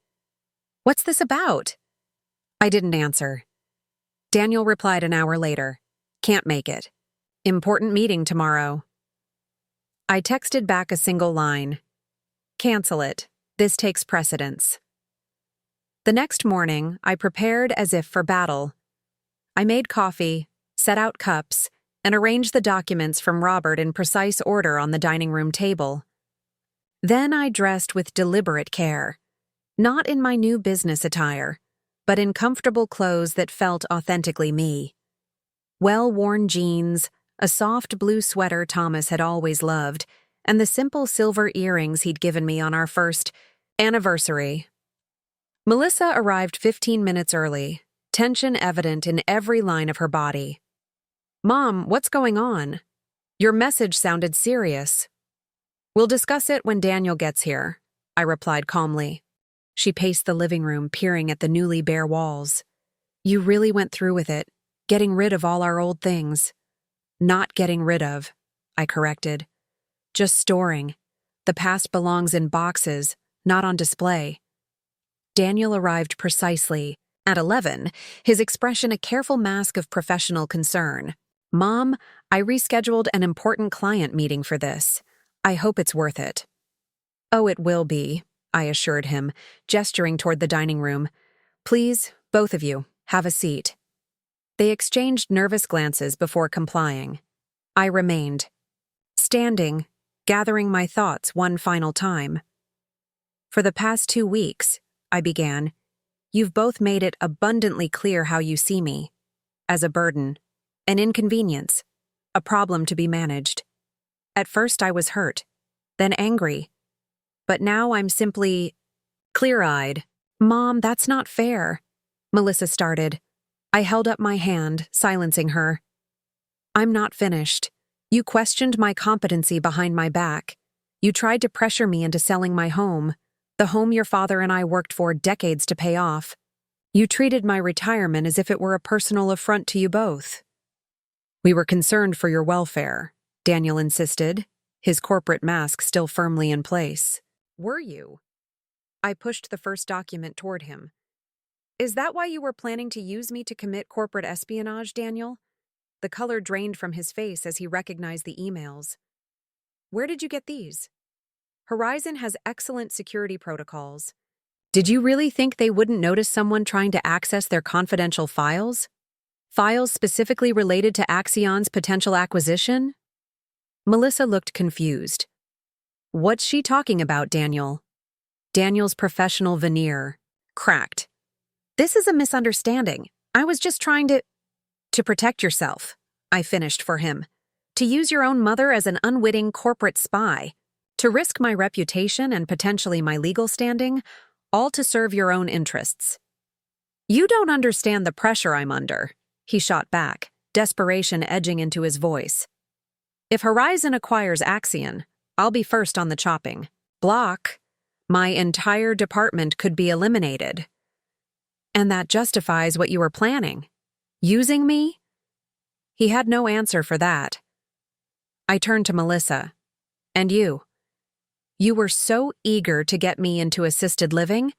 "What's this about?" I didn't answer. Daniel replied an hour later. "Can't make it. Important meeting tomorrow." I texted back a single line. "Cancel it. This takes precedence." The next morning, I prepared as if for battle. I made coffee, set out cups, and arranged the documents from Robert in precise order on the dining room table. Then I dressed with deliberate care, not in my new business attire, but in comfortable clothes that felt authentically me. Well-worn jeans, a soft blue sweater Thomas had always loved, and the simple silver earrings he'd given me on our first anniversary. Melissa arrived 15 minutes early, tension evident in every line of her body. "Mom, what's going on? Your message sounded serious." "We'll discuss it when Daniel gets here," I replied calmly. She paced the living room, peering at the newly bare walls. "You really went through with it, getting rid of all our old things." "Not getting rid of," I corrected. "Just storing. The past belongs in boxes, not on display." Daniel arrived precisely at 11, his expression a careful mask of professional concern. Mom, I rescheduled an important client meeting for this. I hope it's worth it. Oh, it will be, I assured him, gesturing toward the dining room. Please, both of you, have a seat. They exchanged nervous glances before complying. I remained, standing, gathering my thoughts one final time. For the past 2 weeks, I began, you've both made it abundantly clear how you see me. As a burden, an inconvenience, a problem to be managed. At first I was hurt, then angry. But now I'm simply clear-eyed. Mom, that's not fair. Melissa started. I held up my hand, silencing her. I'm not finished. You questioned my competency behind my back. You tried to pressure me into selling my home, the home your father and I worked for decades to pay off. You treated my retirement as if it were a personal affront to you both. We were concerned for your welfare, Daniel insisted, his corporate mask still firmly in place. Were you? I pushed the first document toward him. Is that why you were planning to use me to commit corporate espionage, Daniel? The color drained from his face as he recognized the emails. Where did you get these? Horizon has excellent security protocols. Did you really think they wouldn't notice someone trying to access their confidential files? Files specifically related to Axion's potential acquisition? Melissa looked confused. What's she talking about, Daniel? Daniel's professional veneer cracked. This is a misunderstanding. I was just trying to protect yourself, I finished for him. To use your own mother as an unwitting corporate spy. To risk my reputation and potentially my legal standing, all to serve your own interests. You don't understand the pressure I'm under, he shot back, desperation edging into his voice. If Horizon acquires Axion, I'll be first on the chopping block. My entire department could be eliminated. And that justifies what you were planning. Using me? He had no answer for that. I turned to Melissa. And you? You were so eager to get me into assisted living?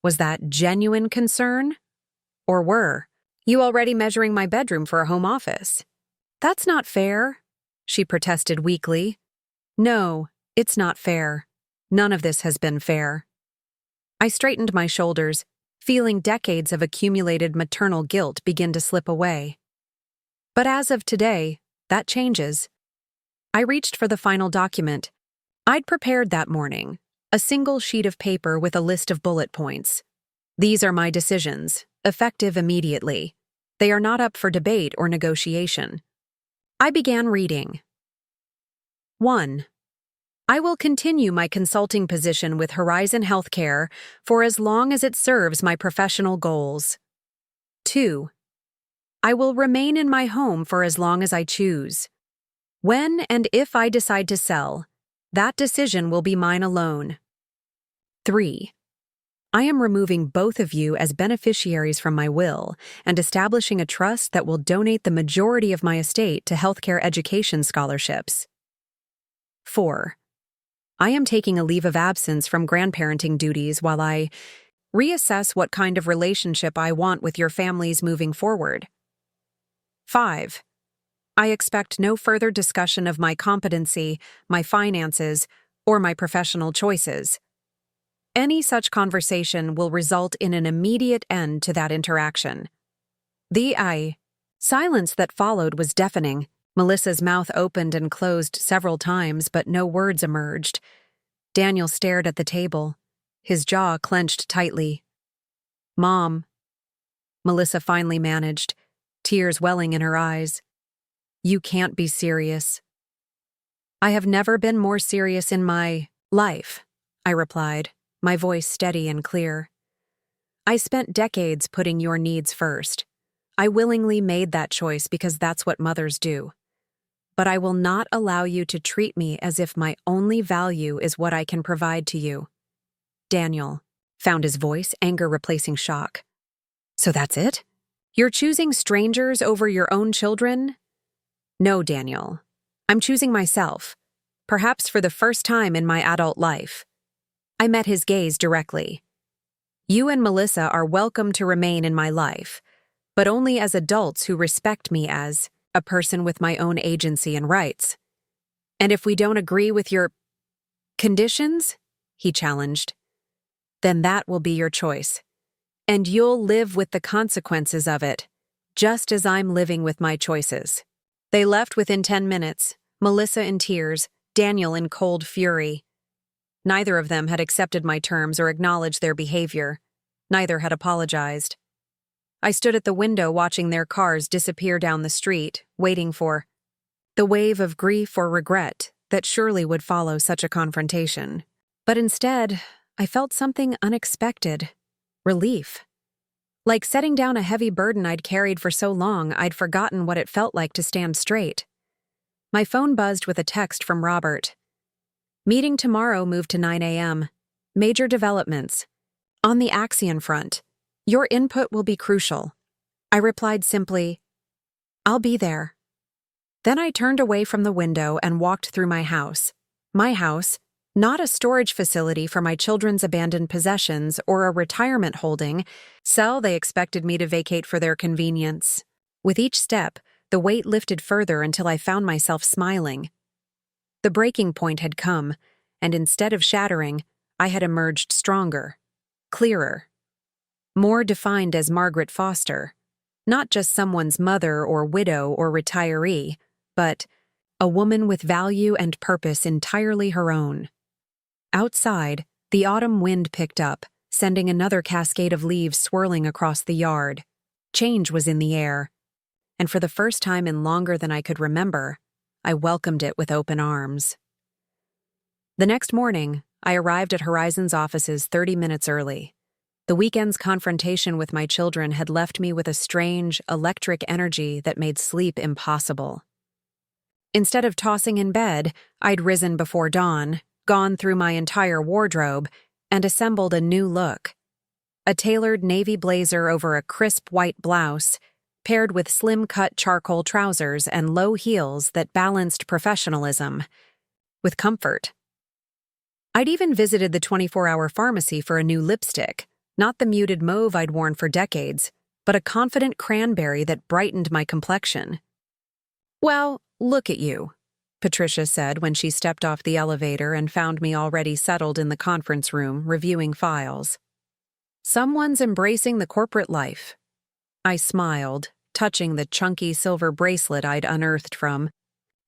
Was that genuine concern? Or were you already measuring my bedroom for a home office? That's not fair, she protested weakly. No, it's not fair. None of this has been fair. I straightened my shoulders, feeling decades of accumulated maternal guilt begin to slip away. But as of today, that changes. I reached for the final document. I'd prepared that morning, a single sheet of paper with a list of bullet points. These are my decisions, effective immediately. They are not up for debate or negotiation. I began reading. 1. I will continue my consulting position with Horizon Healthcare for as long as it serves my professional goals. 2. I will remain in my home for as long as I choose. When and if I decide to sell, that decision will be mine alone. 3. I am removing both of you as beneficiaries from my will and establishing a trust that will donate the majority of my estate to healthcare education scholarships. 4. I am taking a leave of absence from grandparenting duties while I reassess what kind of relationship I want with your families moving forward. 5. I expect no further discussion of my competency, my finances, or my professional choices. Any such conversation will result in an immediate end to that interaction. The silence that followed was deafening. Melissa's mouth opened and closed several times, but no words emerged. Daniel stared at the table, his jaw clenched tightly. Mom, Melissa finally managed, tears welling in her eyes. You can't be serious. I have never been more serious in my life, I replied, my voice steady and clear. I spent decades putting your needs first. I willingly made that choice because that's what mothers do. But I will not allow you to treat me as if my only value is what I can provide to you. Daniel found his voice, anger replacing shock. So that's it? You're choosing strangers over your own children? No, Daniel. I'm choosing myself, perhaps for the first time in my adult life. I met his gaze directly. You and Melissa are welcome to remain in my life, but only as adults who respect me as a person with my own agency and rights. And if we don't agree with your conditions, he challenged, then that will be your choice. And you'll live with the consequences of it, just as I'm living with my choices. They left within 10 minutes, Melissa in tears, Daniel in cold fury. Neither of them had accepted my terms or acknowledged their behavior. Neither had apologized. I stood at the window watching their cars disappear down the street, waiting for the wave of grief or regret that surely would follow such a confrontation. But instead, I felt something unexpected. Relief. Like setting down a heavy burden I'd carried for so long, I'd forgotten what it felt like to stand straight. My phone buzzed with a text from Robert. Meeting tomorrow moved to 9 a.m. Major developments. On the Axion front. Your input will be crucial. I replied simply, I'll be there. Then I turned away from the window and walked through my house. My house, not a storage facility for my children's abandoned possessions or a retirement holding, cell they expected me to vacate for their convenience. With each step, the weight lifted further until I found myself smiling. The breaking point had come, and instead of shattering, I had emerged stronger, clearer, more defined as Margaret Foster, not just someone's mother or widow or retiree, but a woman with value and purpose entirely her own. Outside, the autumn wind picked up, sending another cascade of leaves swirling across the yard. Change was in the air, and for the first time in longer than I could remember, I welcomed it with open arms. The next morning, I arrived at Horizon's offices 30 minutes early. The weekend's confrontation with my children had left me with a strange, electric energy that made sleep impossible. Instead of tossing in bed, I'd risen before dawn, gone through my entire wardrobe, and assembled a new look. A tailored navy blazer over a crisp white blouse, paired with slim-cut charcoal trousers and low heels that balanced professionalism with comfort. I'd even visited the 24-hour pharmacy for a new lipstick, not the muted mauve I'd worn for decades, but a confident cranberry that brightened my complexion. "Well, look at you," Patricia said when she stepped off the elevator and found me already settled in the conference room, reviewing files. "Someone's embracing the corporate life." I smiled, touching the chunky silver bracelet I'd unearthed from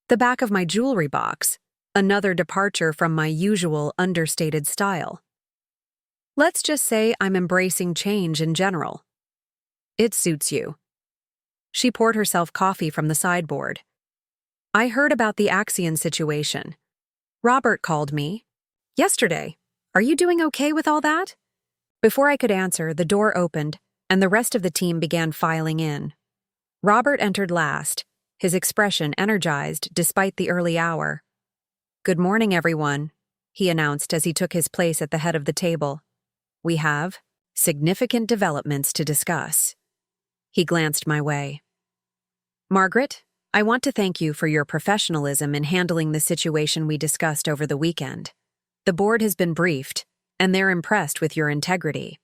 the back of my jewelry box, another departure from my usual understated style. "Let's just say I'm embracing change in general." "It suits you." She poured herself coffee from the sideboard. "I heard about the Axion situation. Robert called me yesterday. Are you doing okay with all that?" Before I could answer, the door opened, and the rest of the team began filing in. Robert entered last, his expression energized despite the early hour. "Good morning, everyone," he announced as he took his place at the head of the table. "We have significant developments to discuss." He glanced my way. "Margaret, I want to thank you for your professionalism in handling the situation we discussed over the weekend. The board has been briefed, and they're impressed with your integrity."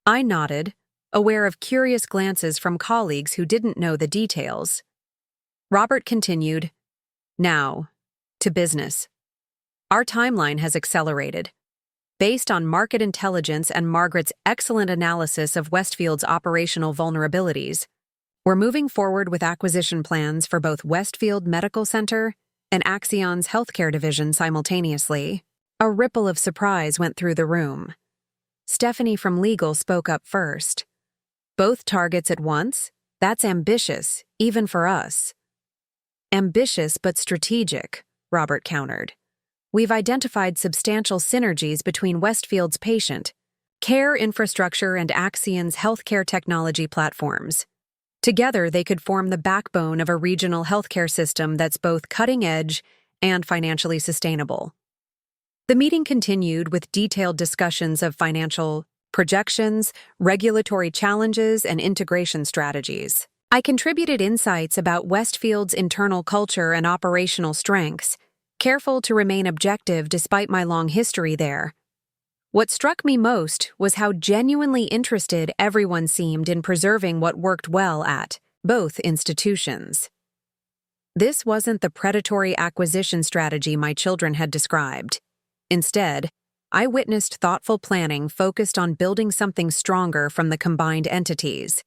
I nodded, aware of curious glances from colleagues who didn't know the details. Robert continued, "Now, to business. Our timeline has accelerated. Based on market intelligence and Margaret's excellent analysis of Westfield's operational vulnerabilities, we're moving forward with acquisition plans for both Westfield Medical Center and Axion's healthcare division simultaneously." A ripple of surprise went through the room. Stephanie from legal spoke up first. "Both targets at once? That's ambitious, even for us." "Ambitious but strategic," Robert countered. "We've identified substantial synergies between Westfield's patient care infrastructure and Axion's healthcare technology platforms. Together, they could form the backbone of a regional healthcare system that's both cutting-edge and financially sustainable." The meeting continued with detailed discussions of financial projections, regulatory challenges, and integration strategies. I contributed insights about Westfield's internal culture and operational strengths, careful to remain objective despite my long history there. What struck me most was how genuinely interested everyone seemed in preserving what worked well at both institutions. This wasn't the predatory acquisition strategy my children had described. Instead, I witnessed thoughtful planning focused on building something stronger from the combined entities.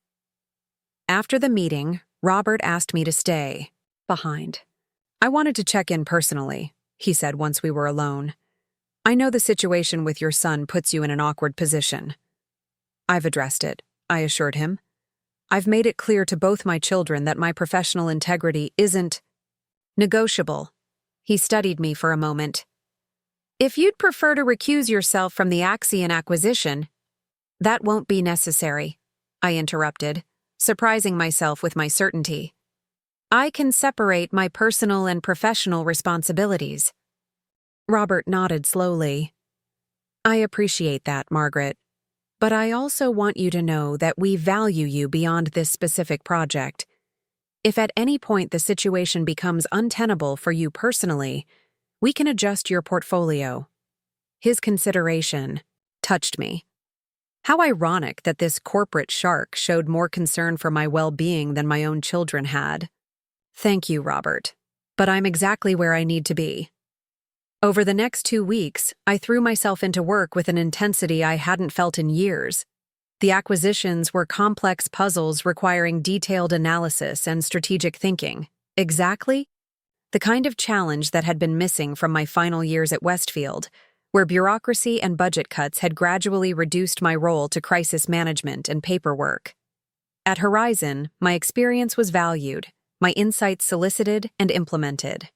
After the meeting, Robert asked me to stay behind. I wanted to check in personally, he said once we were alone. I know the situation with your son puts you in an awkward position. I've addressed it, I assured him. I've made it clear to both my children that my professional integrity isn't negotiable. He studied me for a moment. If you'd prefer to recuse yourself from the Axion acquisition, that won't be necessary, I interrupted, surprising myself with my certainty. I can separate my personal and professional responsibilities. Robert nodded slowly. I appreciate that, Margaret. But I also want you to know that we value you beyond this specific project. If at any point the situation becomes untenable for you personally, we can adjust your portfolio. His consideration touched me. How ironic that this corporate shark showed more concern for my well-being than my own children had. Thank you, Robert. But I'm exactly where I need to be. Over the next 2 weeks, I threw myself into work with an intensity I hadn't felt in years. The acquisitions were complex puzzles requiring detailed analysis and strategic thinking. Exactly the kind of challenge that had been missing from my final years at Westfield, where bureaucracy and budget cuts had gradually reduced my role to crisis management and paperwork. At Horizon, my experience was valued, my insights solicited and implemented.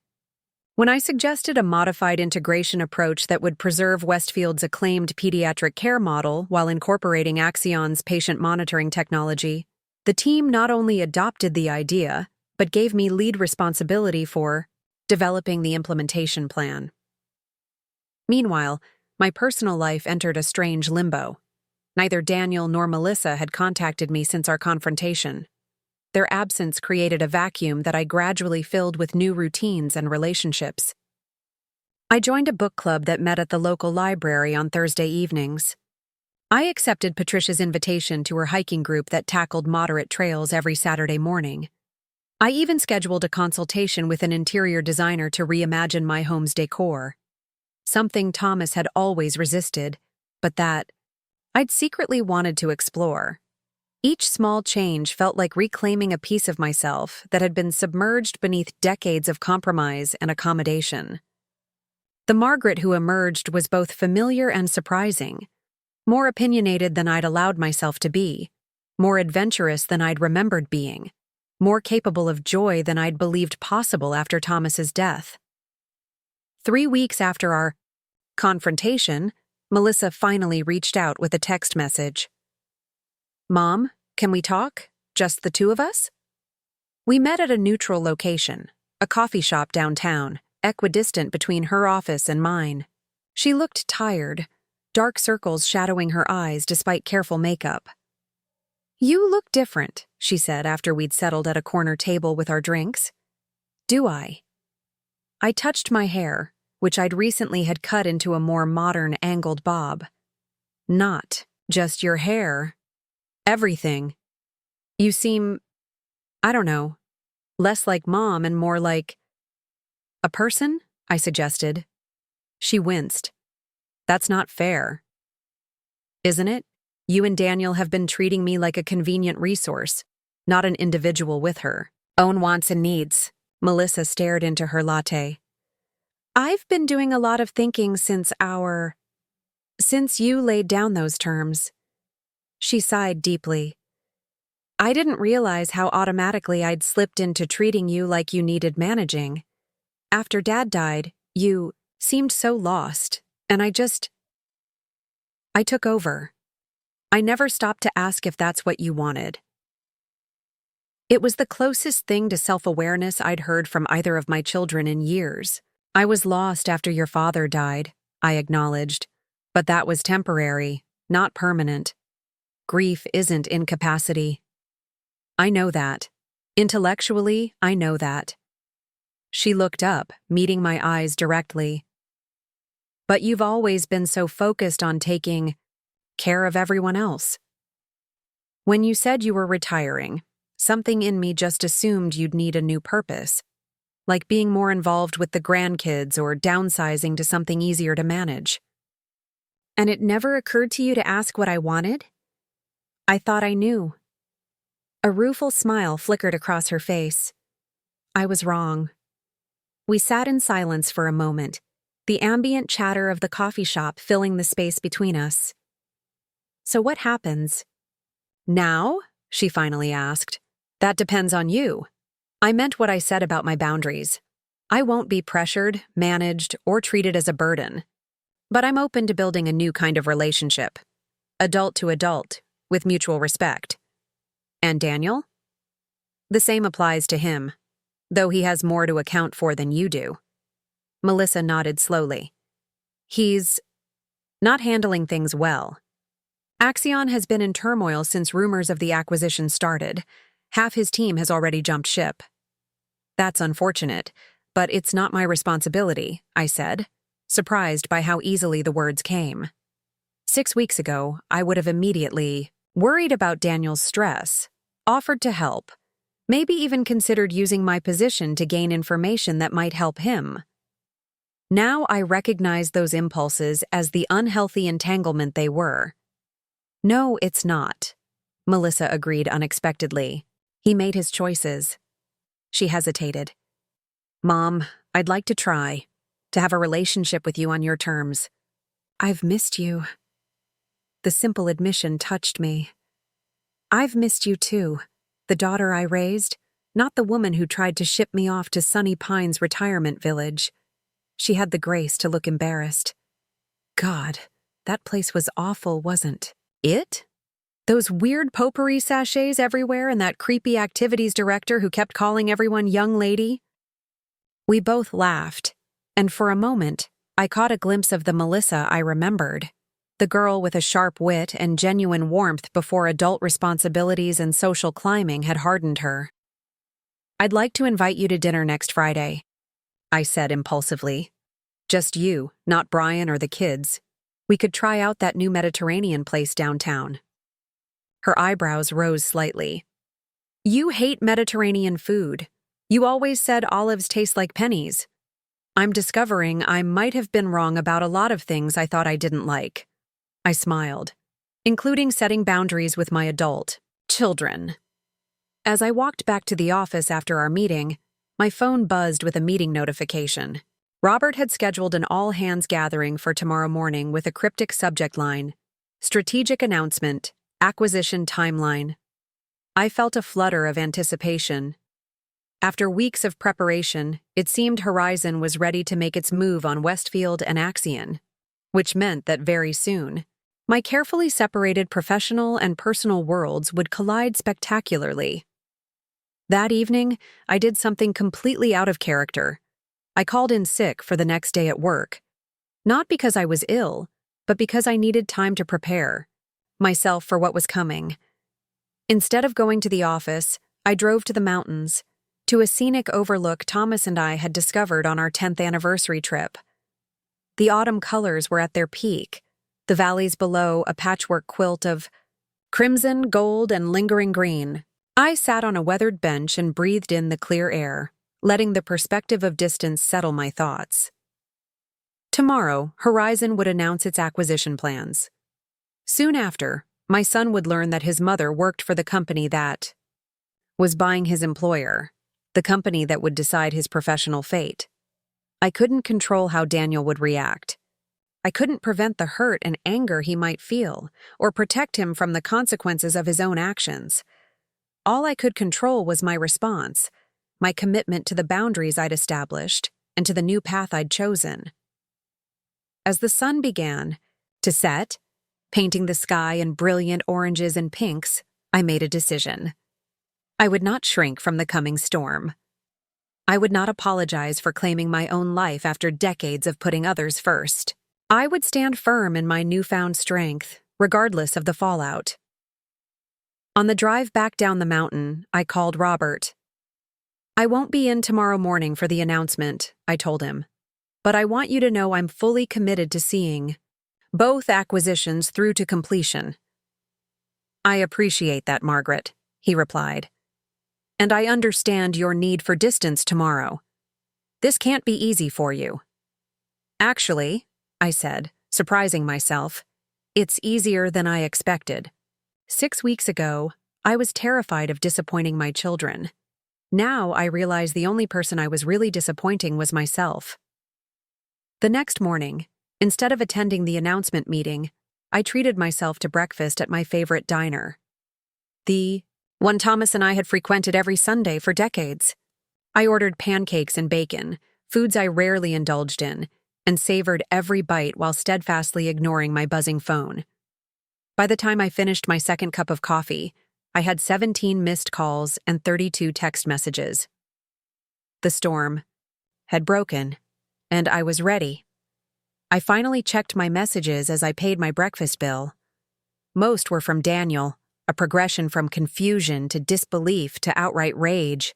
When I suggested a modified integration approach that would preserve Westfield's acclaimed pediatric care model while incorporating Axion's patient monitoring technology, the team not only adopted the idea, but gave me lead responsibility for developing the implementation plan. Meanwhile, my personal life entered a strange limbo. Neither Daniel nor Melissa had contacted me since our confrontation. Their absence created a vacuum that I gradually filled with new routines and relationships. I joined a book club that met at the local library on Thursday evenings. I accepted Patricia's invitation to her hiking group that tackled moderate trails every Saturday morning. I even scheduled a consultation with an interior designer to reimagine my home's decor. Something Thomas had always resisted, but that I'd secretly wanted to explore. Each small change felt like reclaiming a piece of myself that had been submerged beneath decades of compromise and accommodation. The Margaret who emerged was both familiar and surprising, more opinionated than I'd allowed myself to be, more adventurous than I'd remembered being, more capable of joy than I'd believed possible after Thomas's death. 3 weeks after our confrontation, Melissa finally reached out with a text message. Mom, can we talk? Just the two of us? We met at a neutral location, a coffee shop downtown, equidistant between her office and mine. She looked tired, dark circles shadowing her eyes despite careful makeup. You look different, she said after we'd settled at a corner table with our drinks. Do I? I touched my hair, which I'd recently had cut into a more modern angled bob. Not just your hair. Everything. You seem, I don't know, less like Mom and more like a person, I suggested. She winced. That's not fair. Isn't it? You and Daniel have been treating me like a convenient resource, not an individual with her own wants and needs. Melissa stared into her latte. I've been doing a lot of thinking since you laid down those terms. She sighed deeply. I didn't realize how automatically I'd slipped into treating you like you needed managing. After Dad died, you seemed so lost, and I took over. I never stopped to ask if that's what you wanted. It was the closest thing to self-awareness I'd heard from either of my children in years. I was lost after your father died, I acknowledged, but that was temporary, not permanent. Grief isn't incapacity. I know that. Intellectually, I know that. She looked up, meeting my eyes directly. But you've always been so focused on taking care of everyone else. When you said you were retiring, something in me just assumed you'd need a new purpose. like being more involved with the grandkids or downsizing to something easier to manage. And it never occurred to you to ask what I wanted? I thought I knew. A rueful smile flickered across her face. I was wrong. We sat in silence for a moment, the ambient chatter of the coffee shop filling the space between us. So what happens? Now? She finally asked. That depends on you. I meant what I said about my boundaries. I won't be pressured, managed, or treated as a burden. But I'm open to building a new kind of relationship. Adult to adult, with mutual respect. And Daniel? The same applies to him, though he has more to account for than you do. Melissa nodded slowly. He's not handling things well. Axion has been in turmoil since rumors of the acquisition started. Half his team has already jumped ship. That's unfortunate, but it's not my responsibility, I said, surprised by how easily the words came. 6 weeks ago, I would have immediately worried about Daniel's stress, offered to help, maybe even considered using my position to gain information that might help him. Now I recognize those impulses as the unhealthy entanglement they were. No, it's not, Melissa agreed unexpectedly. He made his choices. She hesitated. Mom, I'd like to try to have a relationship with you on your terms. I've missed you. The simple admission touched me. I've missed you too, the daughter I raised, not the woman who tried to ship me off to Sunny Pines retirement village. She had the grace to look embarrassed. God, that place was awful, wasn't it? Those weird potpourri sachets everywhere and that creepy activities director who kept calling everyone young lady? We both laughed, and for a moment, I caught a glimpse of the Melissa I remembered, the girl with a sharp wit and genuine warmth before adult responsibilities and social climbing had hardened her. I'd like to invite you to dinner next Friday, I said impulsively. Just you, not Brian or the kids. We could try out that new Mediterranean place downtown. Her eyebrows rose slightly. You hate Mediterranean food. You always said olives taste like pennies. I'm discovering I might have been wrong about a lot of things I thought I didn't like. I smiled, including setting boundaries with my adult children. As I walked back to the office after our meeting, my phone buzzed with a meeting notification. Robert had scheduled an all-hands gathering for tomorrow morning with a cryptic subject line, Strategic Announcement, Acquisition Timeline. I felt a flutter of anticipation. After weeks of preparation, it seemed Horizon was ready to make its move on Westfield and Axion, which meant that very soon, my carefully separated professional and personal worlds would collide spectacularly. That evening, I did something completely out of character. I called in sick for the next day at work. Not because I was ill, but because I needed time to prepare myself for what was coming. Instead of going to the office, I drove to the mountains, to a scenic overlook Thomas and I had discovered on our 10th anniversary trip. The autumn colors were at their peak, the valleys below a patchwork quilt of crimson, gold, and lingering green. I sat on a weathered bench and breathed in the clear air, letting the perspective of distance settle my thoughts. Tomorrow, Horizon would announce its acquisition plans. Soon after, my son would learn that his mother worked for the company that was buying his employer, the company that would decide his professional fate. I couldn't control how Daniel would react. I couldn't prevent the hurt and anger he might feel, or protect him from the consequences of his own actions. All I could control was my response, my commitment to the boundaries I'd established, and to the new path I'd chosen. As the sun began to set, painting the sky in brilliant oranges and pinks, I made a decision. I would not shrink from the coming storm. I would not apologize for claiming my own life after decades of putting others first. I would stand firm in my newfound strength, regardless of the fallout. On the drive back down the mountain, I called Robert. I won't be in tomorrow morning for the announcement, I told him. But I want you to know I'm fully committed to seeing both acquisitions through to completion. I appreciate that, Margaret, he replied. And I understand your need for distance tomorrow. This can't be easy for you. Actually, I said, surprising myself, it's easier than I expected. 6 weeks ago, I was terrified of disappointing my children. Now I realize the only person I was really disappointing was myself. The next morning, instead of attending the announcement meeting, I treated myself to breakfast at my favorite diner. The one Thomas and I had frequented every Sunday for decades. I ordered pancakes and bacon, foods I rarely indulged in, and savored every bite while steadfastly ignoring my buzzing phone. By the time I finished my second cup of coffee, I had 17 missed calls and 32 text messages. The storm had broken, and I was ready. I finally checked my messages as I paid my breakfast bill. Most were from Daniel, a progression from confusion to disbelief to outright rage.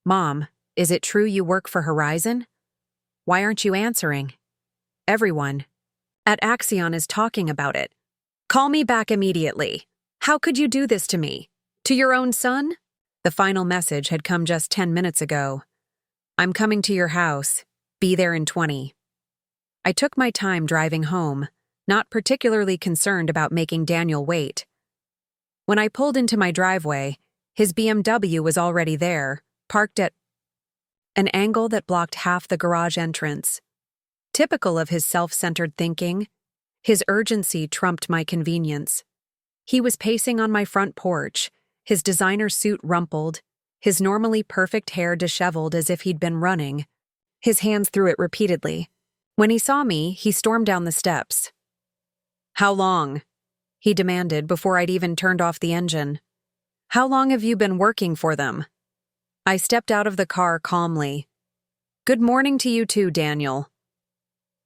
"Mom, is it true you work for Horizon? Why aren't you answering? Everyone at Axion is talking about it. Call me back immediately. How could you do this to me? To your own son?" The final message had come just 10 minutes ago. "I'm coming to your house. Be there in 20. I took my time driving home, not particularly concerned about making Daniel wait. When I pulled into my driveway, his BMW was already there, parked at an angle that blocked half the garage entrance. Typical of his self-centered thinking, his urgency trumped my convenience. He was pacing on my front porch, his designer suit rumpled, his normally perfect hair disheveled as if he'd been running, his hands through it repeatedly. When he saw me, he stormed down the steps. "How long?" he demanded before I'd even turned off the engine. "How long have you been working for them?" I stepped out of the car calmly. "Good morning to you too, Daniel."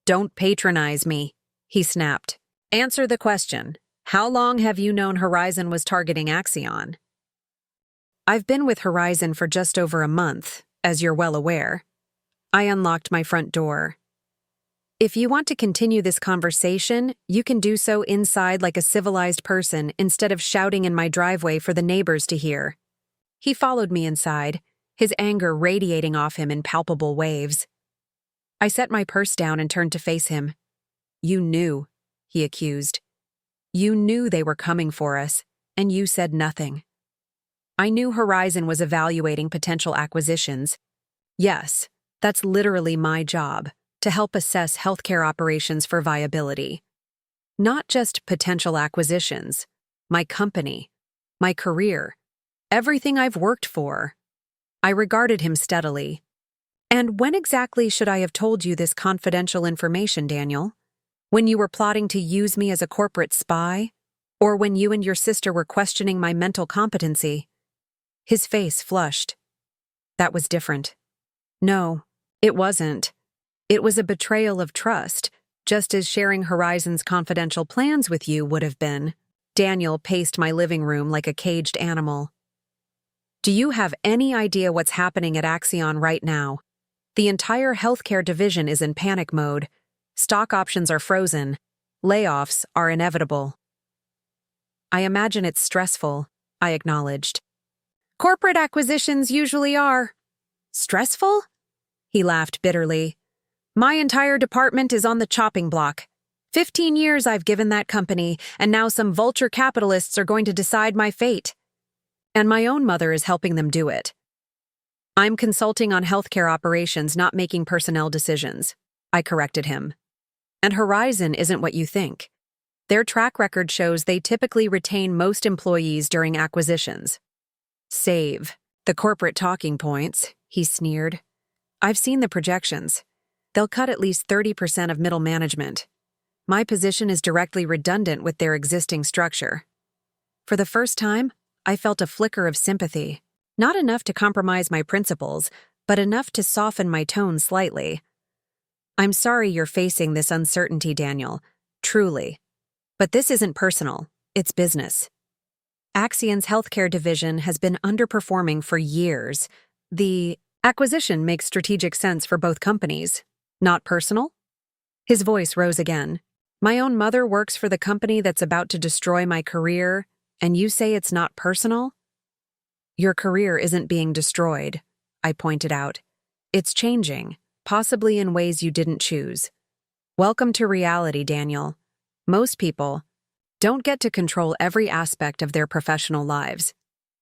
"Don't patronize me," he snapped. "Answer the question. How long have you known Horizon was targeting Axion?" "I've been with Horizon for just over a month, as you're well aware." I unlocked my front door. "If you want to continue this conversation, you can do so inside like a civilized person instead of shouting in my driveway for the neighbors to hear." He followed me inside, his anger radiating off him in palpable waves. I set my purse down and turned to face him. "You knew," he accused. "You knew they were coming for us, and you said nothing." I knew Horizon was evaluating potential acquisitions. Yes, that's literally my job, to help assess healthcare operations for viability. Not just potential acquisitions, my company, my career, everything I've worked for. I regarded him steadily. "And when exactly should I have told you this confidential information, Daniel? When you were plotting to use me as a corporate spy? Or when you and your sister were questioning my mental competency?" His face flushed. "That was different." "No, it wasn't. It was a betrayal of trust, just as sharing Horizon's confidential plans with you would have been." Daniel paced my living room like a caged animal. "Do you have any idea what's happening at Axion right now? The entire healthcare division is in panic mode. Stock options are frozen. Layoffs are inevitable." "I imagine it's stressful," I acknowledged. "Corporate acquisitions usually are." "Stressful?" He laughed bitterly. "My entire department is on the chopping block. 15 years I've given that company, and now some vulture capitalists are going to decide my fate. And my own mother is helping them do it. I'm consulting on healthcare operations, not making personnel decisions," I corrected him. "And Horizon isn't what you think. Their track record shows they typically retain most employees during acquisitions." "Save the corporate talking points," he sneered. "I've seen the projections. They'll cut at least 30% of middle management. My position is directly redundant with their existing structure." For the first time, I felt a flicker of sympathy. Not enough to compromise my principles, but enough to soften my tone slightly. "I'm sorry you're facing this uncertainty, Daniel. Truly. But this isn't personal. It's business. Axion's healthcare division has been underperforming for years. The acquisition makes strategic sense for both companies. Not personal?" His voice rose again. "My own mother works for the company that's about to destroy my career, and you say it's not personal?" "Your career isn't being destroyed," I pointed out. It's changing, possibly in ways you didn't choose. Welcome to reality, Daniel. Most people don't get to control every aspect of their professional lives.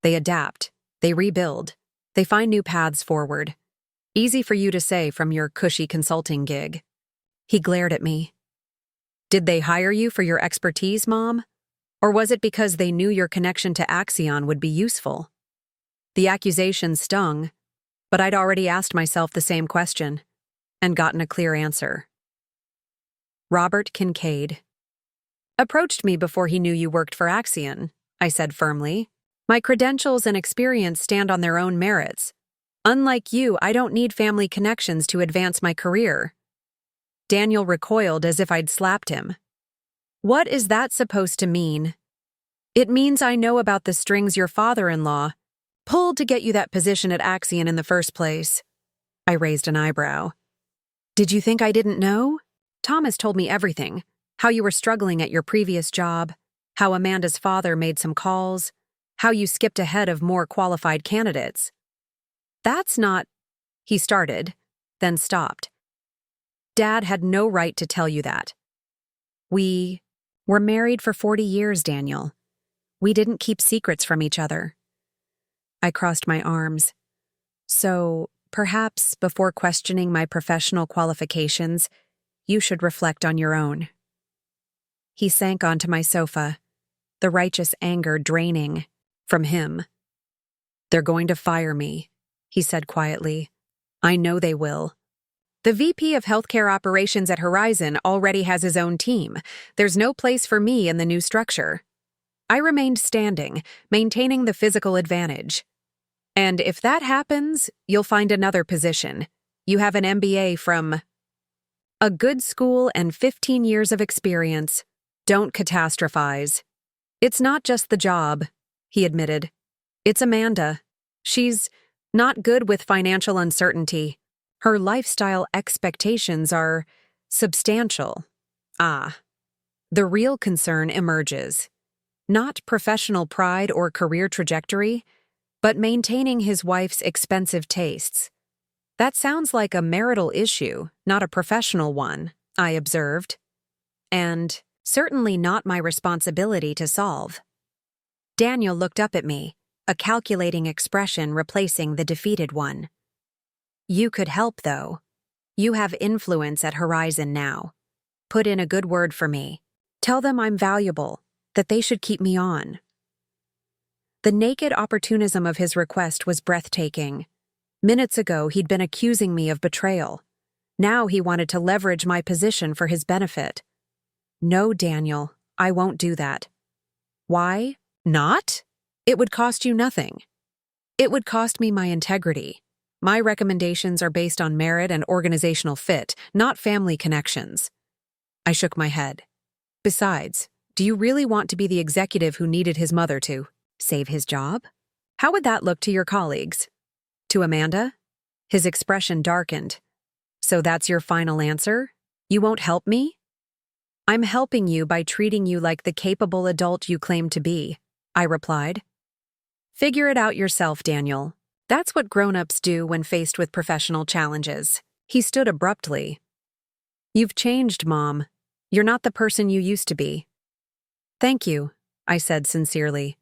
They adapt, they rebuild, they find new paths forward. Easy for you to say from your cushy consulting gig. He glared at me. Did they hire you for your expertise, Mom? Or was it because they knew your connection to Axion would be useful? The accusation stung, but I'd already asked myself the same question and gotten a clear answer. Robert Kincaid approached me before he knew you worked for Axion, I said firmly. My credentials and experience stand on their own merits. Unlike you, I don't need family connections to advance my career. Daniel recoiled as if I'd slapped him. What is that supposed to mean? It means I know about the strings your father-in-law pulled to get you that position at Axion in the first place. I raised an eyebrow. Did you think I didn't know? Thomas told me everything. How you were struggling at your previous job, how Amanda's father made some calls, how you skipped ahead of more qualified candidates. That's not... He started, then stopped. Dad had no right to tell you that. We were married for 40 years, Daniel. We didn't keep secrets from each other. I crossed my arms. So, perhaps before questioning my professional qualifications, you should reflect on your own. He sank onto my sofa, the righteous anger draining from him. They're going to fire me, he said quietly. I know they will. The VP of Healthcare Operations at Horizon already has his own team. There's no place for me in the new structure. I remained standing, maintaining the physical advantage. And if that happens, you'll find another position. You have an MBA from a good school and 15 years of experience. Don't catastrophize. It's not just the job, he admitted. It's Amanda. She's not good with financial uncertainty. Her lifestyle expectations are substantial. The real concern emerges. Not professional pride or career trajectory, but maintaining his wife's expensive tastes. That sounds like a marital issue, not a professional one, I observed. And certainly not my responsibility to solve. Daniel looked up at me, a calculating expression replacing the defeated one. You could help, though. You have influence at Horizon now. Put in a good word for me. Tell them I'm valuable, that they should keep me on. The naked opportunism of his request was breathtaking. Minutes ago, he'd been accusing me of betrayal. Now he wanted to leverage my position for his benefit. No, Daniel, I won't do that. Why not? It would cost you nothing. It would cost me my integrity. My recommendations are based on merit and organizational fit, not family connections. I shook my head. Besides, do you really want to be the executive who needed his mother to save his job? How would that look to your colleagues? To Amanda? His expression darkened. So that's your final answer? You won't help me? I'm helping you by treating you like the capable adult you claim to be, I replied. Figure it out yourself, Daniel. That's what grown-ups do when faced with professional challenges. He stood abruptly. You've changed, Mom. You're not the person you used to be. Thank you, I said sincerely.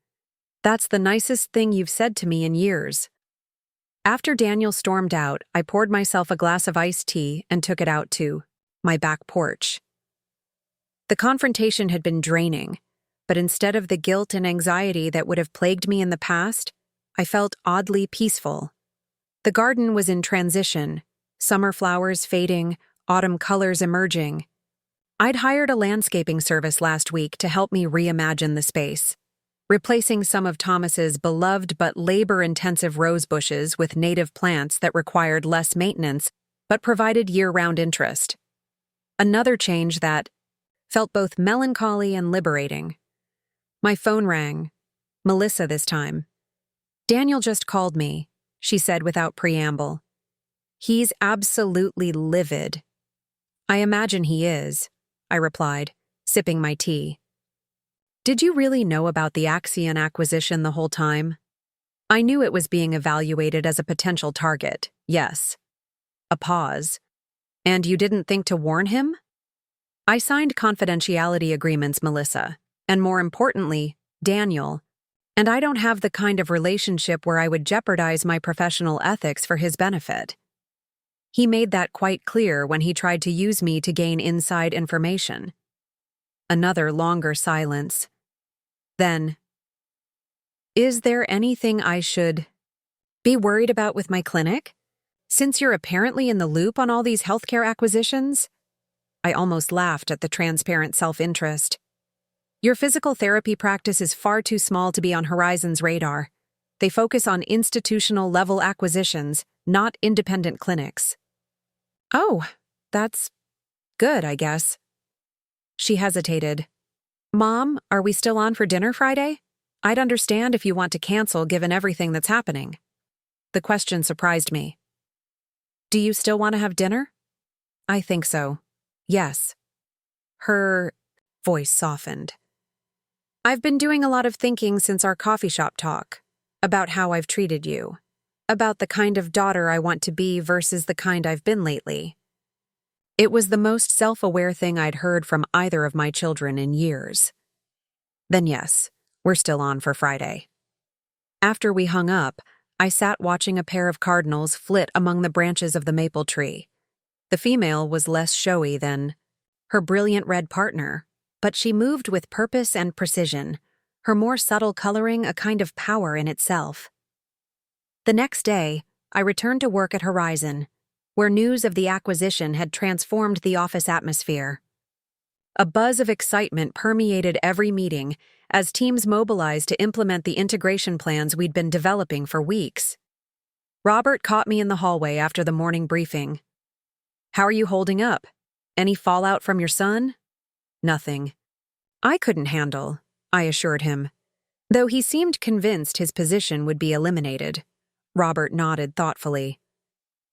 That's the nicest thing you've said to me in years. After Daniel stormed out, I poured myself a glass of iced tea and took it out to my back porch. The confrontation had been draining, but instead of the guilt and anxiety that would have plagued me in the past, I felt oddly peaceful. The garden was in transition, summer flowers fading, autumn colors emerging. I'd hired a landscaping service last week to help me reimagine the space, replacing some of Thomas's beloved but labor-intensive rose bushes with native plants that required less maintenance but provided year-round interest. Another change that felt both melancholy and liberating. My phone rang. Melissa this time. Daniel just called me, she said without preamble. He's absolutely livid. I imagine he is, I replied, sipping my tea. Did you really know about the Axion acquisition the whole time? I knew it was being evaluated as a potential target, yes. A pause. And you didn't think to warn him? I signed confidentiality agreements, Melissa, and more importantly, Daniel, and I don't have the kind of relationship where I would jeopardize my professional ethics for his benefit. He made that quite clear when he tried to use me to gain inside information. Another longer silence. Then, is there anything I should be worried about with my clinic? Since you're apparently in the loop on all these healthcare acquisitions? I almost laughed at the transparent self-interest. Your physical therapy practice is far too small to be on Horizon's radar. They focus on institutional-level acquisitions, not independent clinics. Oh, that's good, I guess. She hesitated. Mom, are we still on for dinner Friday? I'd understand if you want to cancel given everything that's happening. The question surprised me. Do you still want to have dinner? I think so. Yes. Her voice softened. I've been doing a lot of thinking since our coffee shop talk, about how I've treated you, about the kind of daughter I want to be versus the kind I've been lately. It was the most self-aware thing I'd heard from either of my children in years. Then yes, we're still on for Friday. After we hung up, I sat watching a pair of cardinals flit among the branches of the maple tree. The female was less showy than her brilliant red partner, but she moved with purpose and precision, her more subtle coloring a kind of power in itself. The next day, I returned to work at Horizon, where news of the acquisition had transformed the office atmosphere. A buzz of excitement permeated every meeting as teams mobilized to implement the integration plans we'd been developing for weeks. Robert caught me in the hallway after the morning briefing. How are you holding up? Any fallout from your son? Nothing. I couldn't handle, I assured him. Though he seemed convinced his position would be eliminated. Robert nodded thoughtfully.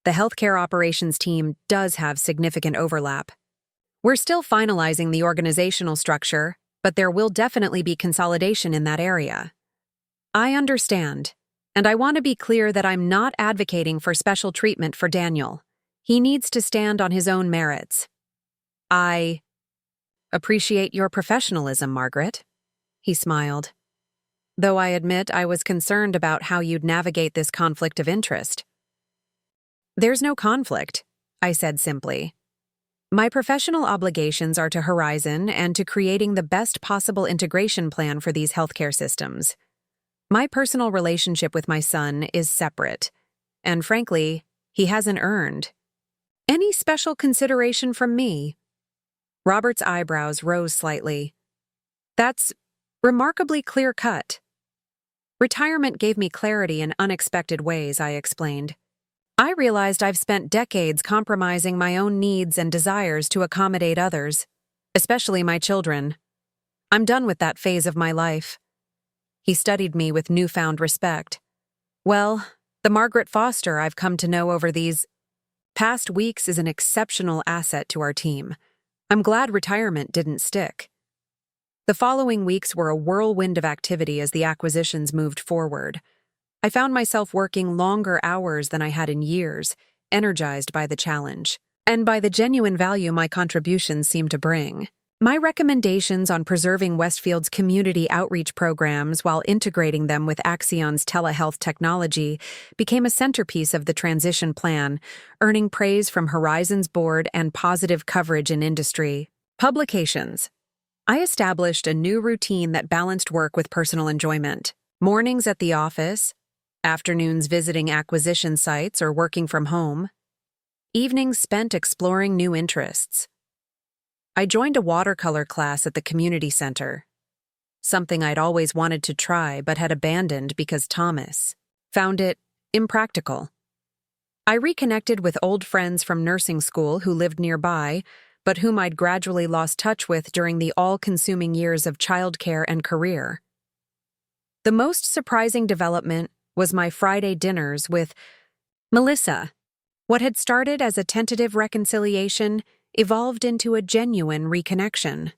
The healthcare operations team does have significant overlap. We're still finalizing the organizational structure, but there will definitely be consolidation in that area. I understand, and I want to be clear that I'm not advocating for special treatment for Daniel. He needs to stand on his own merits. I appreciate your professionalism, Margaret. He smiled. Though I admit I was concerned about how you'd navigate this conflict of interest. There's no conflict, I said simply. My professional obligations are to Horizon and to creating the best possible integration plan for these healthcare systems. My personal relationship with my son is separate, and frankly, he hasn't earned any special consideration from me. Robert's eyebrows rose slightly. That's remarkably clear-cut. Retirement gave me clarity in unexpected ways, I explained. I realized I've spent decades compromising my own needs and desires to accommodate others, especially my children. I'm done with that phase of my life. He studied me with newfound respect. Well, the Margaret Foster I've come to know over these past weeks is an exceptional asset to our team. I'm glad retirement didn't stick. The following weeks were a whirlwind of activity as the acquisitions moved forward. I found myself working longer hours than I had in years, energized by the challenge, and by the genuine value my contributions seemed to bring. My recommendations on preserving Westfield's community outreach programs while integrating them with Axion's telehealth technology became a centerpiece of the transition plan, earning praise from Horizon's board and positive coverage in industry. Publications. I established a new routine that balanced work with personal enjoyment. Mornings at the office, afternoons visiting acquisition sites or working from home, evenings spent exploring new interests. I joined a watercolor class at the community center, something I'd always wanted to try but had abandoned because Thomas found it impractical. I reconnected with old friends from nursing school who lived nearby, but whom I'd gradually lost touch with during the all-consuming years of childcare and career. The most surprising development was my Friday dinners with Melissa. What had started as a tentative reconciliation evolved into a genuine reconnection.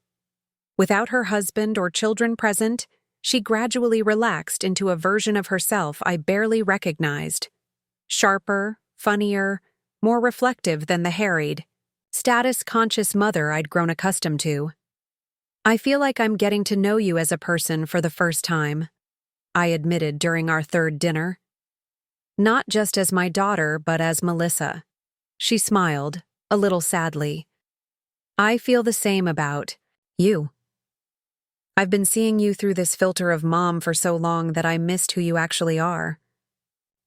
Without her husband or children present, she gradually relaxed into a version of herself I barely recognized. Sharper, funnier, more reflective than the harried, status-conscious mother I'd grown accustomed to. "I feel like I'm getting to know you as a person for the first time," I admitted during our third dinner. "Not just as my daughter, but as Melissa." She smiled, a little sadly. "I feel the same about you. I've been seeing you through this filter of mom for so long that I missed who you actually are."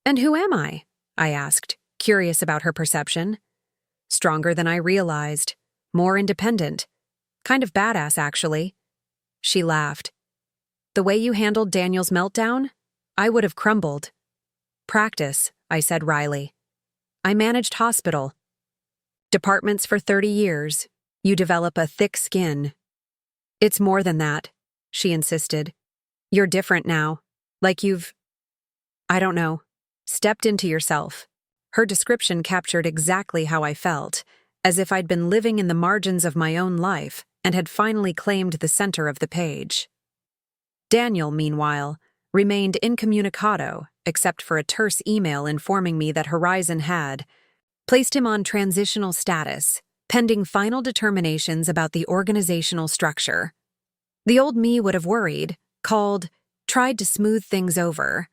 "And who am I?" I asked, curious about her perception. "Stronger than I realized. More independent. Kind of badass, actually." She laughed. "The way you handled Daniel's meltdown? I would have crumbled." "Practice," I said wryly. "I managed hospital departments for 30 years. You develop a thick skin." "It's more than that," she insisted. "You're different now. Like you've, I don't know, stepped into yourself." Her description captured exactly how I felt, as if I'd been living in the margins of my own life and had finally claimed the center of the page. Daniel, meanwhile, remained incommunicado, except for a terse email informing me that Horizon had placed him on transitional status, pending final determinations about the organizational structure. The old me would have worried, called, tried to smooth things over.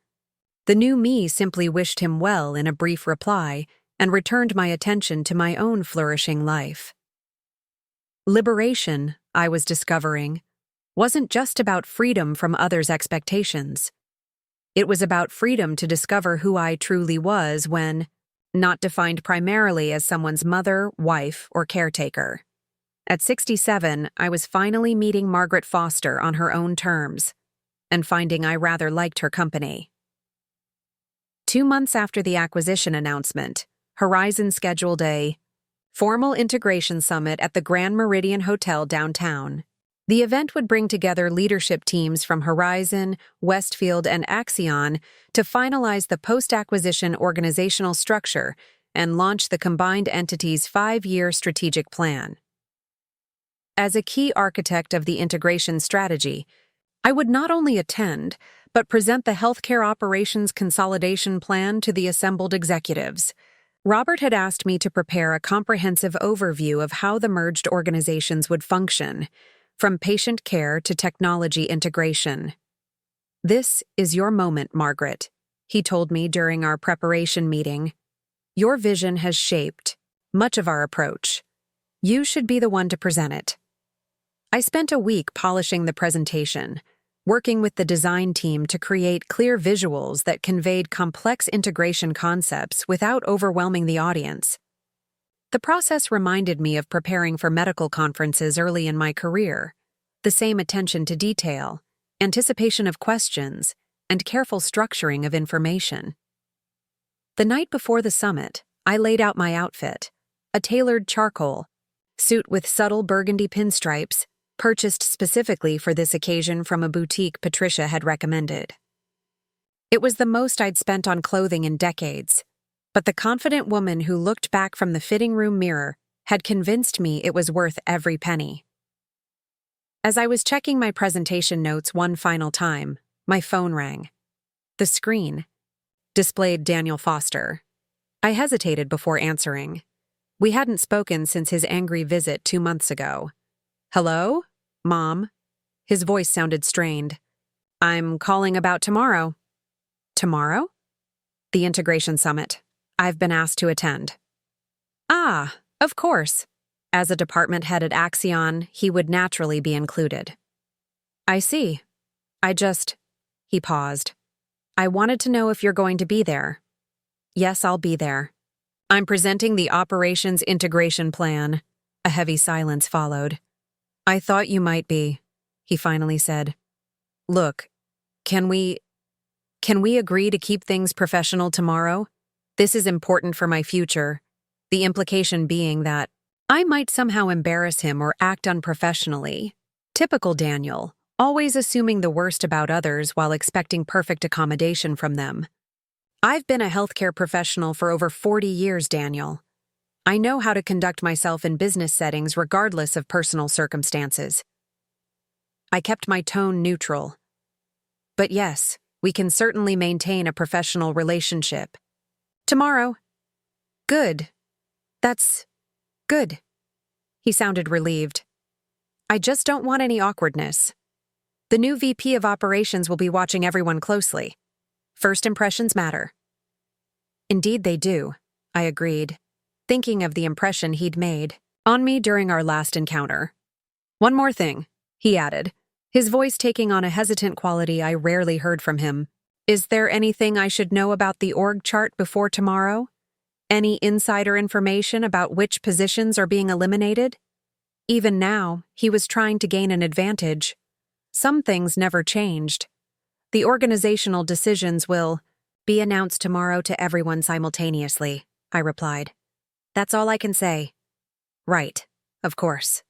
The new me simply wished him well in a brief reply and returned my attention to my own flourishing life. Liberation, I was discovering, wasn't just about freedom from others' expectations. It was about freedom to discover who I truly was when not defined primarily as someone's mother, wife, or caretaker. At 67, I was finally meeting Margaret Foster on her own terms, and finding I rather liked her company. 2 months after the acquisition announcement, Horizon scheduled a formal integration summit at the Grand Meridian Hotel downtown. The event would bring together leadership teams from Horizon, Westfield, and Axion to finalize the post-acquisition organizational structure and launch the combined entity's 5-year strategic plan. As a key architect of the integration strategy, I would not only attend, but present the healthcare operations consolidation plan to the assembled executives. Robert had asked me to prepare a comprehensive overview of how the merged organizations would function, from patient care to technology integration. "This is your moment, Margaret," he told me during our preparation meeting. "Your vision has shaped much of our approach. You should be the one to present it." I spent a week polishing the presentation, working with the design team to create clear visuals that conveyed complex integration concepts without overwhelming the audience. The process reminded me of preparing for medical conferences early in my career. The same attention to detail, anticipation of questions, and careful structuring of information. The night before the summit, I laid out my outfit, a tailored charcoal suit with subtle burgundy pinstripes, purchased specifically for this occasion from a boutique Patricia had recommended. It was the most I'd spent on clothing in decades, but the confident woman who looked back from the fitting room mirror had convinced me it was worth every penny. As I was checking my presentation notes one final time, my phone rang. The screen displayed Daniel Foster. I hesitated before answering. We hadn't spoken since his angry visit 2 months ago. "Hello, Mom?" His voice sounded strained. "I'm calling about tomorrow." "Tomorrow?" "The integration summit. I've been asked to attend." "Ah, of course." As a department head at Axion, he would naturally be included. "I see. He paused. "I wanted to know if you're going to be there." "Yes, I'll be there. I'm presenting the operations integration plan." A heavy silence followed. "I thought you might be," he finally said. "Look, can we agree to keep things professional tomorrow? This is important for my future." The implication being that I might somehow embarrass him or act unprofessionally. Typical Daniel, always assuming the worst about others while expecting perfect accommodation from them. "I've been a healthcare professional for over 40 years, Daniel. I know how to conduct myself in business settings regardless of personal circumstances." I kept my tone neutral. "But yes, we can certainly maintain a professional relationship." "Tomorrow." "Good," That's good. He sounded relieved. I just don't want any awkwardness. The new VP of Operations will be watching everyone closely. First impressions matter. Indeed they do, I agreed, thinking of the impression he'd made on me during our last encounter. One more thing, he added, his voice taking on a hesitant quality I rarely heard from him. Is there anything I should know about the org chart before tomorrow? Any insider information about which positions are being eliminated? Even now, he was trying to gain an advantage. Some things never changed. The organizational decisions will be announced tomorrow to everyone simultaneously, I replied. That's all I can say. Right, of course.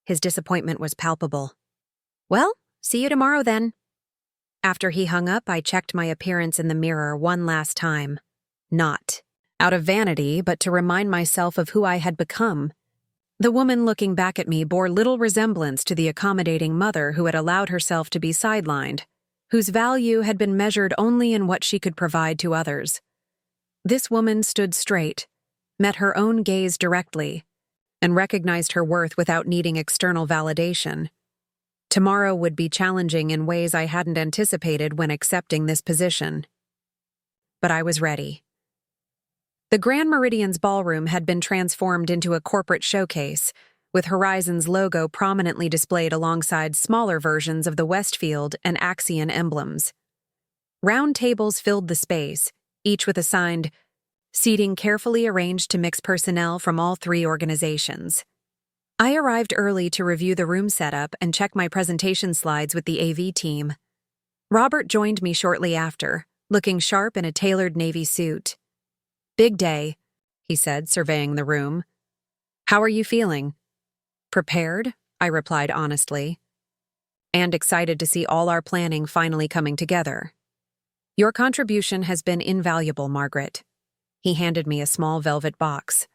His disappointment was palpable. Well, see you tomorrow then. After he hung up, I checked my appearance in the mirror one last time. Not out of vanity, but to remind myself of who I had become. The woman looking back at me bore little resemblance to the accommodating mother who had allowed herself to be sidelined, whose value had been measured only in what she could provide to others. This woman stood straight, met her own gaze directly, and recognized her worth without needing external validation. Tomorrow would be challenging in ways I hadn't anticipated when accepting this position. But I was ready. The Grand Meridian's ballroom had been transformed into a corporate showcase, with Horizon's logo prominently displayed alongside smaller versions of the Westfield and Axion emblems. Round tables filled the space, each with assigned seating carefully arranged to mix personnel from all three organizations. I arrived early to review the room setup and check my presentation slides with the AV team. Robert joined me shortly after, looking sharp in a tailored navy suit. Big day, he said, surveying the room. How are you feeling? Prepared, I replied honestly. And excited to see all our planning finally coming together. Your contribution has been invaluable, Margaret. He handed me a small velvet box.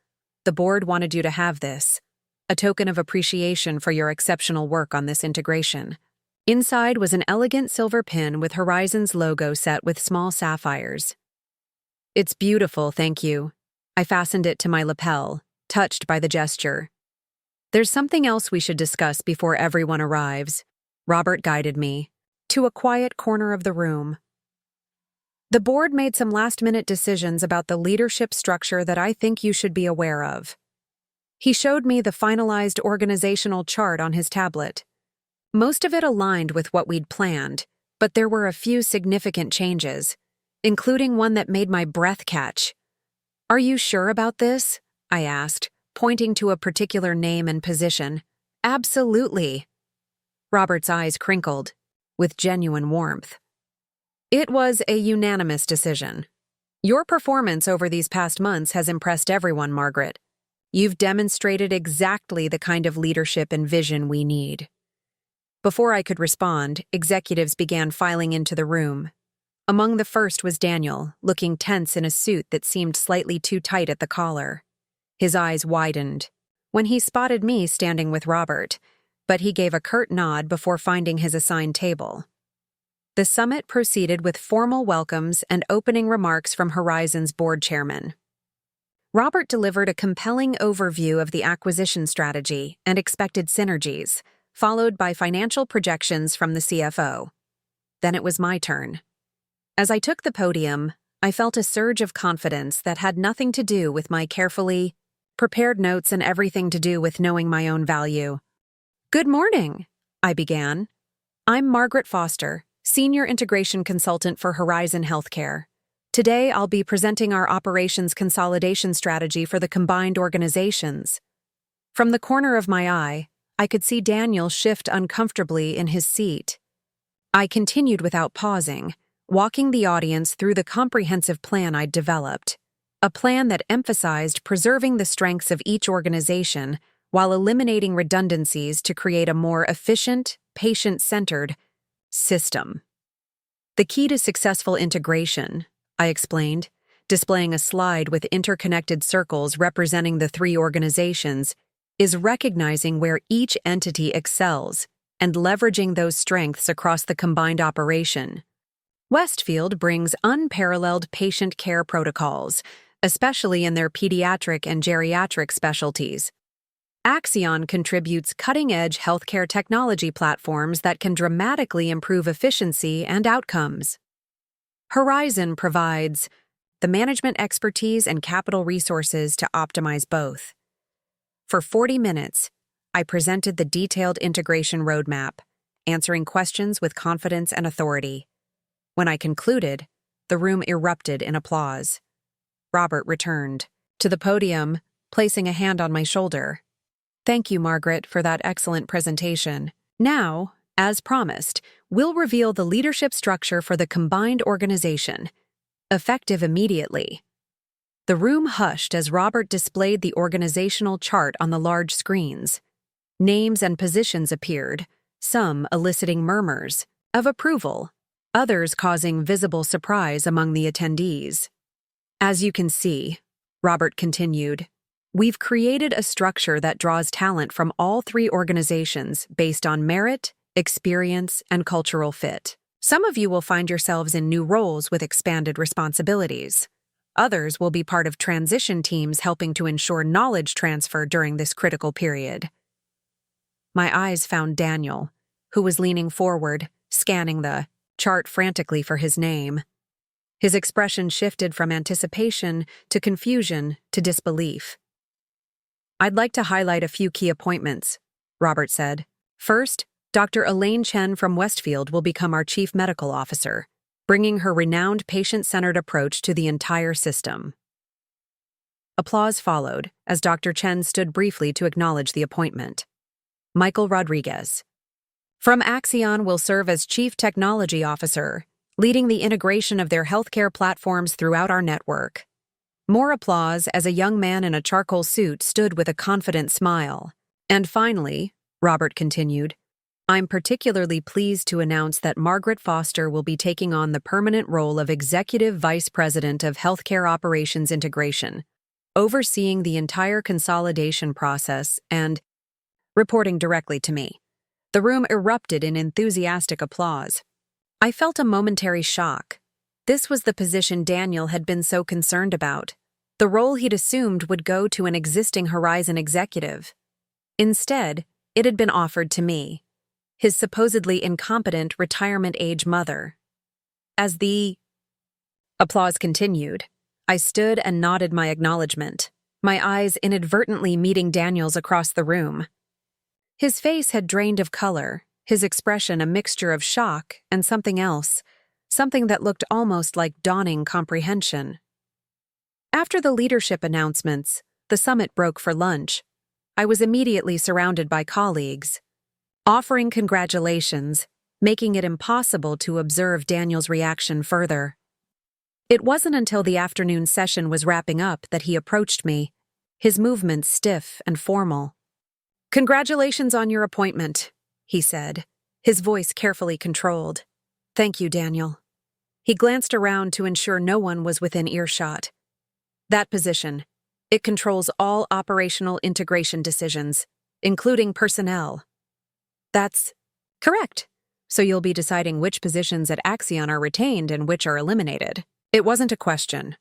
The board wanted you to have this, a token of appreciation for your exceptional work on this integration. Inside was an elegant silver pin with Horizon's logo set with small sapphires. It's beautiful, thank you. I fastened it to my lapel, touched by the gesture. There's something else we should discuss before everyone arrives. Robert guided me to a quiet corner of the room. The board made some last-minute decisions about the leadership structure that I think you should be aware of. He showed me the finalized organizational chart on his tablet. Most of it aligned with what we'd planned, but there were a few significant changes, including one that made my breath catch. Are you sure about this? I asked, pointing to a particular name and position. Absolutely. Robert's eyes crinkled, with genuine warmth. It was a unanimous decision. Your performance over these past months has impressed everyone, Margaret. You've demonstrated exactly the kind of leadership and vision we need. Before I could respond, executives began filing into the room. Among the first was Daniel, looking tense in a suit that seemed slightly too tight at the collar. His eyes widened when he spotted me standing with Robert, but he gave a curt nod before finding his assigned table. The summit proceeded with formal welcomes and opening remarks from Horizon's board chairman. Robert delivered a compelling overview of the acquisition strategy and expected synergies, followed by financial projections from the CFO. Then it was my turn. As I took the podium, I felt a surge of confidence that had nothing to do with my carefully prepared notes and everything to do with knowing my own value. Good morning, I began. I'm Margaret Foster, Senior Integration Consultant for Horizon Healthcare. Today, I'll be presenting our operations consolidation strategy for the combined organizations. From the corner of my eye, I could see Daniel shift uncomfortably in his seat. I continued without pausing, walking the audience through the comprehensive plan I'd developed, a plan that emphasized preserving the strengths of each organization while eliminating redundancies to create a more efficient, patient-centered system. The key to successful integration, I explained, displaying a slide with interconnected circles representing the three organizations, is recognizing where each entity excels and leveraging those strengths across the combined operation. Westfield brings unparalleled patient care protocols especially in their pediatric and geriatric specialties. Axion contributes cutting-edge healthcare technology platforms that can dramatically improve efficiency and outcomes. Horizon provides the management expertise and capital resources to optimize both. For 40 minutes, I presented the detailed integration roadmap, answering questions with confidence and authority. When I concluded, the room erupted in applause. Robert returned to the podium, placing a hand on my shoulder. "Thank you, Margaret, for that excellent presentation. Now, as promised, we'll reveal the leadership structure for the combined organization, effective immediately." The room hushed as Robert displayed the organizational chart on the large screens. Names and positions appeared, some eliciting murmurs of approval, others causing visible surprise among the attendees. "As you can see," Robert continued, "we've created a structure that draws talent from all three organizations based on merit, experience, and cultural fit. Some of you will find yourselves in new roles with expanded responsibilities. Others will be part of transition teams helping to ensure knowledge transfer during this critical period." My eyes found Daniel, who was leaning forward, scanning the chart frantically for his name. His expression shifted from anticipation to confusion to disbelief. "I'd like to highlight a few key appointments," Robert said. "First, Dr. Elaine Chen from Westfield will become our Chief Medical Officer, bringing her renowned patient-centered approach to the entire system." Applause followed as Dr. Chen stood briefly to acknowledge the appointment. Michael Rodriguez from Axion will serve as Chief Technology Officer, leading the integration of their healthcare platforms throughout our network. More applause as a young man in a charcoal suit stood with a confident smile. "And finally," Robert continued, "I'm particularly pleased to announce that Margaret Foster will be taking on the permanent role of Executive Vice President of Healthcare Operations Integration, overseeing the entire consolidation process and reporting directly to me." The room erupted in enthusiastic applause. I felt a momentary shock. This was the position Daniel had been so concerned about. The role he'd assumed would go to an existing Horizon executive. Instead, it had been offered to me, his supposedly incompetent retirement-age mother. As the applause continued, I stood and nodded my acknowledgement, my eyes inadvertently meeting Daniel's across the room. His face had drained of color, his expression a mixture of shock and something else, something that looked almost like dawning comprehension. After the leadership announcements, the summit broke for lunch. I was immediately surrounded by colleagues, offering congratulations, making it impossible to observe Daniel's reaction further. It wasn't until the afternoon session was wrapping up that he approached me, his movements stiff and formal. "Congratulations on your appointment," he said, his voice carefully controlled. "Thank you, Daniel." He glanced around to ensure no one was within earshot. "That position, it controls all operational integration decisions, including personnel." "That's correct. So you'll be deciding which positions at Axion are retained and which are eliminated." It wasn't a question.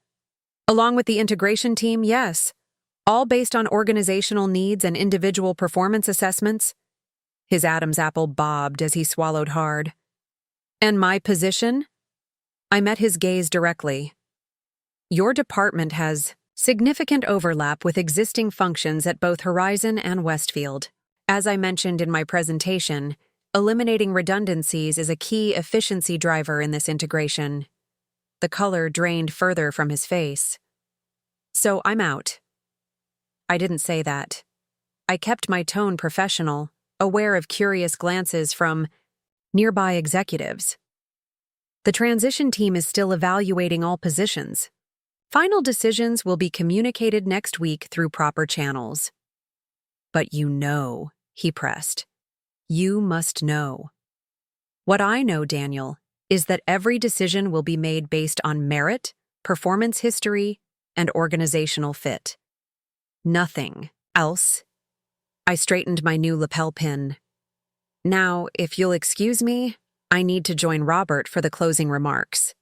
"Along with the integration team, yes. All based on organizational needs and individual performance assessments." His Adam's apple bobbed as he swallowed hard. "And my position?" I met his gaze directly. "Your department has significant overlap with existing functions at both Horizon and Westfield. As I mentioned in my presentation, eliminating redundancies is a key efficiency driver in this integration." The color drained further from his face. "So I'm out." I didn't say that. I kept my tone professional, aware of curious glances from nearby executives. "The transition team is still evaluating all positions. Final decisions will be communicated next week through proper channels." "But you know," he pressed. "You must know." "What I know, Daniel, is that every decision will be made based on merit, performance history, and organizational fit. Nothing else." I straightened my new lapel pin. "Now, if you'll excuse me, I need to join Robert for the closing remarks."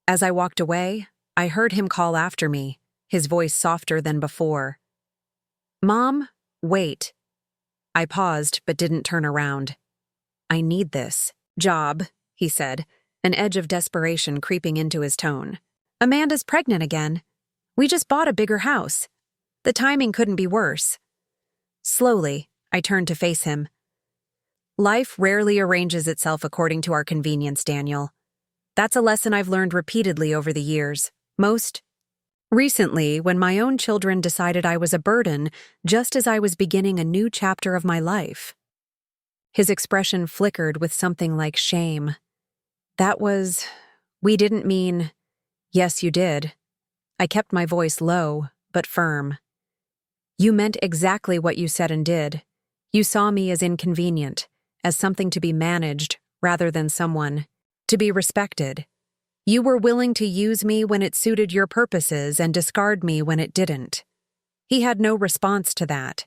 As I walked away, I heard him call after me, his voice softer than before. "Mom, wait." I paused but didn't turn around. "I need this job," he said, an edge of desperation creeping into his tone. "Amanda's pregnant again. We just bought a bigger house. The timing couldn't be worse." Slowly, I turned to face him. "Life rarely arranges itself according to our convenience, Daniel. That's a lesson I've learned repeatedly over the years. Most recently, when my own children decided I was a burden just as I was beginning a new chapter of my life." His expression flickered with something like shame. "We didn't mean—" "Yes, you did." I kept my voice low, but firm. "You meant exactly what you said and did. You saw me as inconvenient, as something to be managed rather than someone to be respected. You were willing to use me when it suited your purposes and discard me when it didn't." He had no response to that.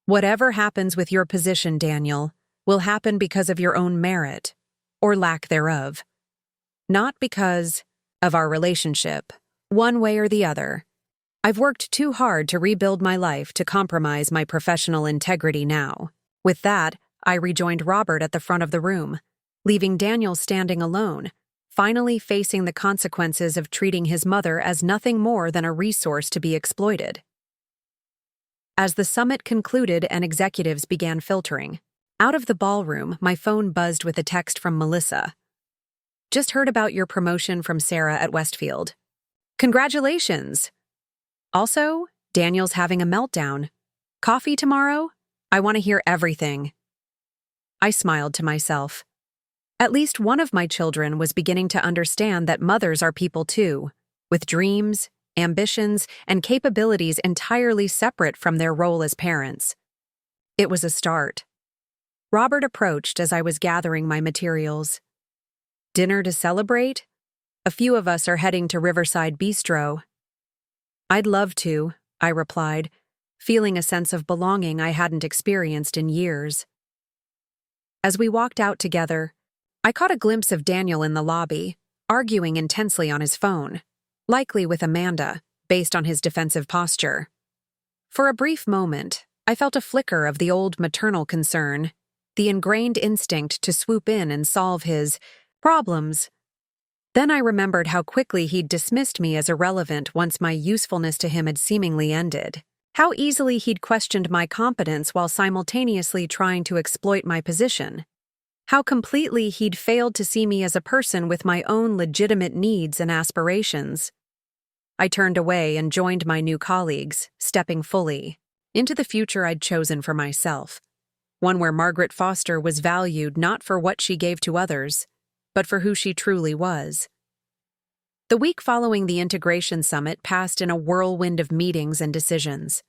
"Whatever happens with your position, Daniel, will happen because of your own merit, or lack thereof. Not because of our relationship, one way or the other. I've worked too hard to rebuild my life to compromise my professional integrity now." With that, I rejoined Robert at the front of the room, leaving Daniel standing alone, finally facing the consequences of treating his mother as nothing more than a resource to be exploited. As the summit concluded and executives began filtering, out of the ballroom, my phone buzzed with a text from Melissa. "Just heard about your promotion from Sarah at Westfield. Congratulations! Also, Daniel's having a meltdown. Coffee tomorrow? I want to hear everything." I smiled to myself. At least one of my children was beginning to understand that mothers are people too, with dreams, ambitions, and capabilities entirely separate from their role as parents. It was a start. Robert approached as I was gathering my materials. "Dinner to celebrate? A few of us are heading to Riverside Bistro." "I'd love to," I replied, feeling a sense of belonging I hadn't experienced in years. As we walked out together, I caught a glimpse of Daniel in the lobby, arguing intensely on his phone, likely with Amanda, based on his defensive posture. For a brief moment, I felt a flicker of the old maternal concern, the ingrained instinct to swoop in and solve his problems. Then I remembered how quickly he'd dismissed me as irrelevant once my usefulness to him had seemingly ended. How easily he'd questioned my competence while simultaneously trying to exploit my position. How completely he'd failed to see me as a person with my own legitimate needs and aspirations. I turned away and joined my new colleagues, stepping fully into the future I'd chosen for myself. One where Margaret Foster was valued not for what she gave to others, but for who she truly was. The week following the Integration Summit passed in a whirlwind of meetings and decisions.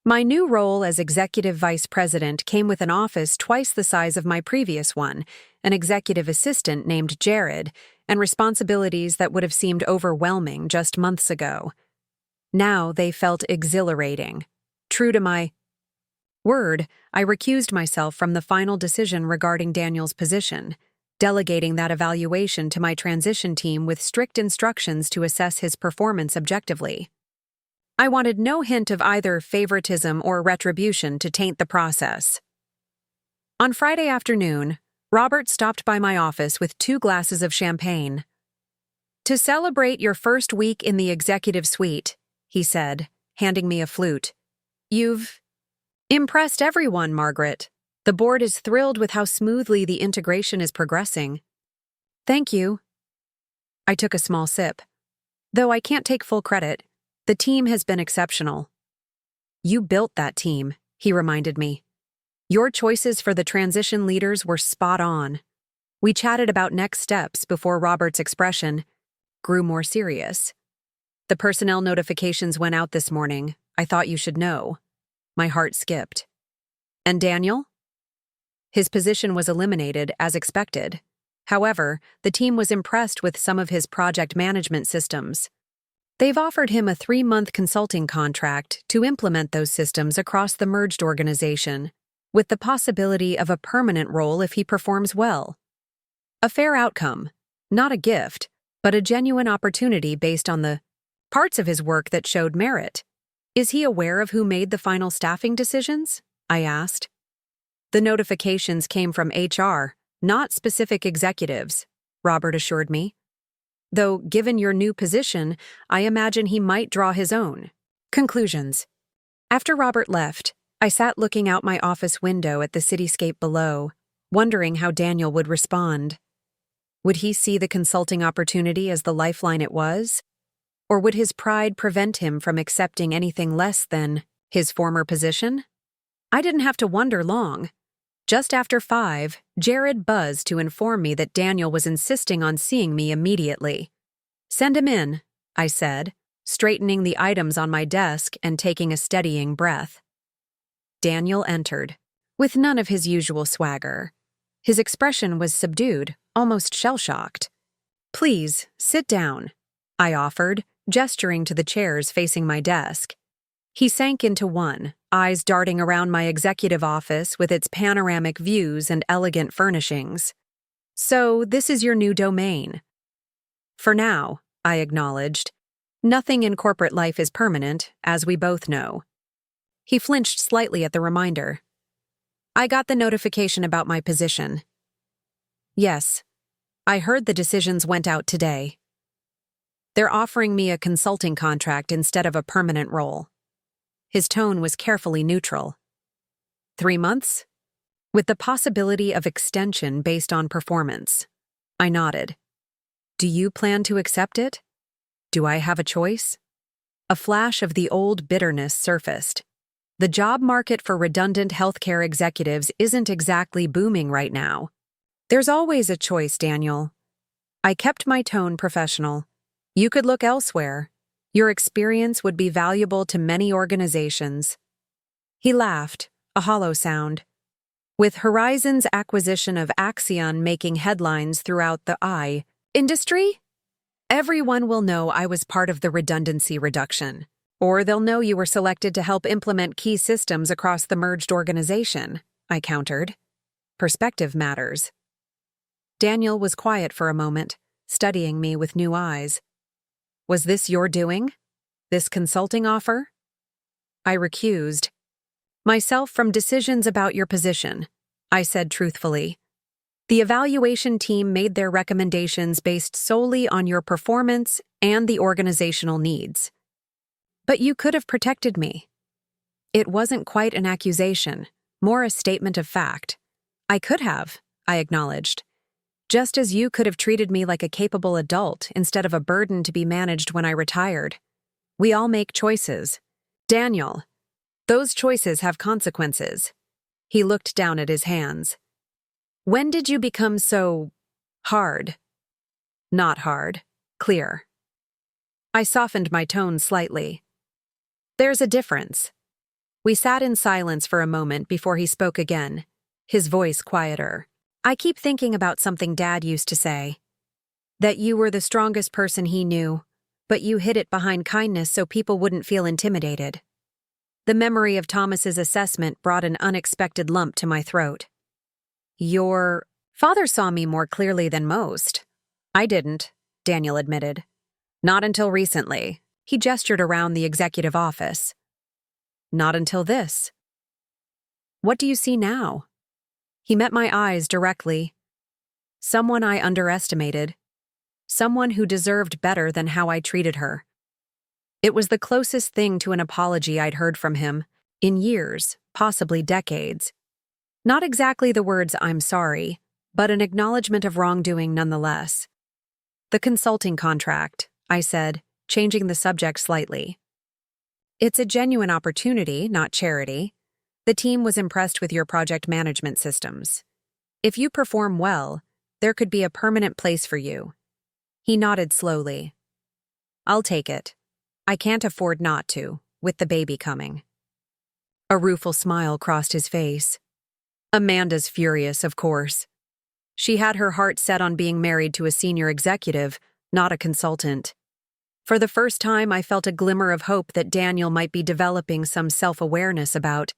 My new role as Executive Vice President came with an office twice the size of my previous one, an executive assistant named Jared, and responsibilities that would have seemed overwhelming just months ago. Now they felt exhilarating. True to my word, I recused myself from the final decision regarding Daniel's position, delegating that evaluation to my transition team with strict instructions to assess his performance objectively. I wanted no hint of either favoritism or retribution to taint the process. On Friday afternoon, Robert stopped by my office with 2 glasses of champagne. "To celebrate your first week in the executive suite," he said, handing me a flute. "You've impressed everyone, Margaret. The board is thrilled with how smoothly the integration is progressing." "Thank you." I took a small sip. Though I can't take full credit, the team has been exceptional. "You built that team," he reminded me. "Your choices for the transition leaders were spot on." We chatted about next steps before Robert's expression grew more serious. "The personnel notifications went out this morning. I thought you should know." My heart skipped. "And Daniel?" His position was eliminated, as expected. However, the team was impressed with some of his project management systems. They've offered him a 3-month consulting contract to implement those systems across the merged organization, with the possibility of a permanent role if he performs well. A fair outcome, not a gift, but a genuine opportunity based on the parts of his work that showed merit. Is he aware of who made the final staffing decisions? I asked. The notifications came from HR, not specific executives, Robert assured me. Though, given your new position, I imagine he might draw his own. Conclusions. After Robert left, I sat looking out my office window at the cityscape below, wondering how Daniel would respond. Would he see the consulting opportunity as the lifeline it was? Or would his pride prevent him from accepting anything less than his former position? I didn't have to wonder long. Just after 5, Jared buzzed to inform me that Daniel was insisting on seeing me immediately. "Send him in," I said, straightening the items on my desk and taking a steadying breath. Daniel entered, with none of his usual swagger. His expression was subdued, almost shell-shocked. "Please, sit down," I offered, gesturing to the chairs facing my desk. He sank into one, eyes darting around my executive office with its panoramic views and elegant furnishings. "So, this is your new domain." "For now," I acknowledged. "Nothing in corporate life is permanent, as we both know." He flinched slightly at the reminder. "I got the notification about my position." "Yes. I heard the decisions went out today. They're offering me a consulting contract instead of a permanent role." His tone was carefully neutral. 3 months? With the possibility of extension based on performance. I nodded. "Do you plan to accept it? Do I have a choice?" A flash of the old bitterness surfaced. The job market for redundant healthcare executives isn't exactly booming right now. "There's always a choice, Daniel." I kept my tone professional. "You could look elsewhere. Your experience would be valuable to many organizations." He laughed, a hollow sound. "With Horizon's acquisition of Axion making headlines throughout the industry? Everyone will know I was part of the redundancy reduction. Or they'll know you were selected to help implement key systems across the merged organization," I countered. "Perspective matters." Daniel was quiet for a moment, studying me with new eyes. "Was this your doing? This consulting offer?" I recused myself from decisions about your position, I said truthfully. "The evaluation team made their recommendations based solely on your performance and the organizational needs." "But you could have protected me." It wasn't quite an accusation, more a statement of fact. "I could have," I acknowledged. "Just as you could have treated me like a capable adult instead of a burden to be managed when I retired. We all make choices. Daniel, those choices have consequences." He looked down at his hands. "When did you become so hard?" "Not hard. Clear." I softened my tone slightly. "There's a difference." We sat in silence for a moment before he spoke again, his voice quieter. "I keep thinking about something Dad used to say. That you were the strongest person he knew, but you hid it behind kindness so people wouldn't feel intimidated." The memory of Thomas's assessment brought an unexpected lump to my throat. "Your father saw me more clearly than most." "I didn't," Daniel admitted. "Not until recently." He gestured around the executive office. "Not until this." "What do you see now?" He met my eyes directly. Someone I underestimated. Someone who deserved better than how I treated her. It was the closest thing to an apology I'd heard from him, in years, possibly decades. Not exactly the words "I'm sorry," but an acknowledgement of wrongdoing nonetheless. "The consulting contract," I said, changing the subject slightly. "It's a genuine opportunity, not charity. The team was impressed with your project management systems. If you perform well, there could be a permanent place for you." He nodded slowly. "I'll take it. I can't afford not to, with the baby coming." A rueful smile crossed his face. "Amanda's furious, of course. She had her heart set on being married to a senior executive, not a consultant." For the first time, I felt a glimmer of hope that Daniel might be developing some self-awareness about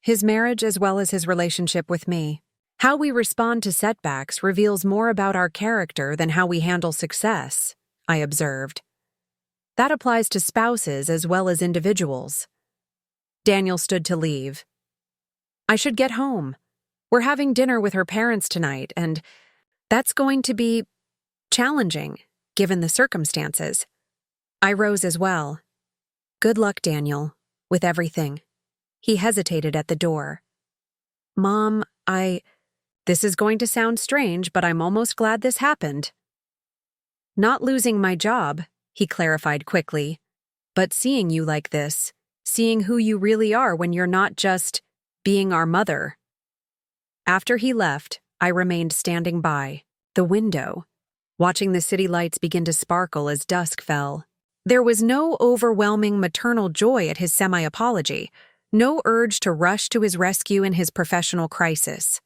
his marriage as well as his relationship with me. How we respond to setbacks reveals more about our character than how we handle success, I observed. That applies to spouses as well as individuals. Daniel stood to leave. I should get home. We're having dinner with her parents tonight, and that's going to be challenging, given the circumstances. I rose as well. Good luck, Daniel, with everything. He hesitated at the door. Mom, this is going to sound strange, but I'm almost glad this happened. Not losing my job, he clarified quickly, but seeing you like this, seeing who you really are when you're not just being our mother. After he left, I remained standing by the window, watching the city lights begin to sparkle as dusk fell. There was no overwhelming maternal joy at his semi-apology, no urge to rush to his rescue in his professional crisis.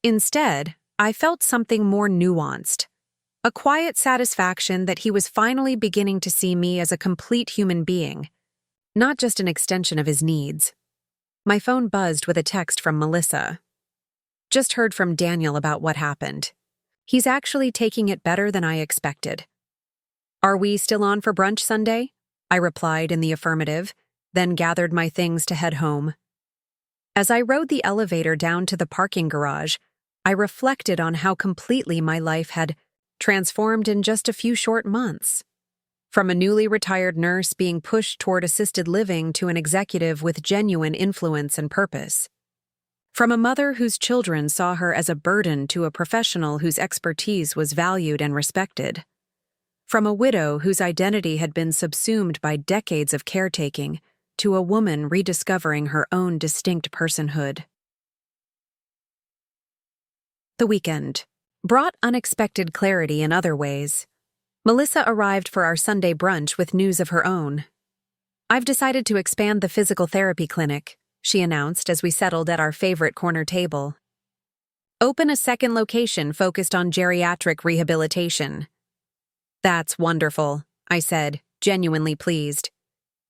Instead, I felt something more nuanced, a quiet satisfaction that he was finally beginning to see me as a complete human being, not just an extension of his needs. My phone buzzed with a text from Melissa. Just heard from Daniel about what happened. He's actually taking it better than I expected. Are we still on for brunch Sunday? I replied in the affirmative, then gathered my things to head home. As I rode the elevator down to the parking garage, I reflected on how completely my life had transformed in just a few short months. From a newly retired nurse being pushed toward assisted living to an executive with genuine influence and purpose. From a mother whose children saw her as a burden to a professional whose expertise was valued and respected. From a widow whose identity had been subsumed by decades of caretaking to a woman rediscovering her own distinct personhood. The weekend brought unexpected clarity in other ways. Melissa arrived for our Sunday brunch with news of her own. I've decided to expand the physical therapy clinic, she announced as we settled at our favorite corner table. Open a second location focused on geriatric rehabilitation. That's wonderful, I said, genuinely pleased.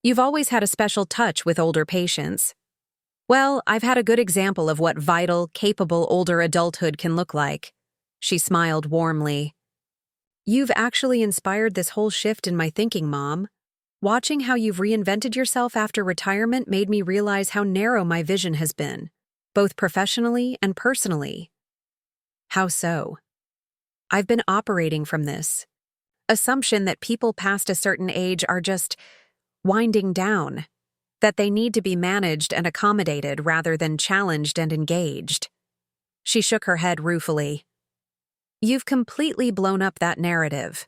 You've always had a special touch with older patients. Well, I've had a good example of what vital, capable older adulthood can look like. She smiled warmly. You've actually inspired this whole shift in my thinking, Mom. Watching how you've reinvented yourself after retirement made me realize how narrow my vision has been, both professionally and personally. How so? I've been operating from this assumption that people past a certain age are just winding down, that they need to be managed and accommodated rather than challenged and engaged. She shook her head ruefully. You've completely blown up that narrative.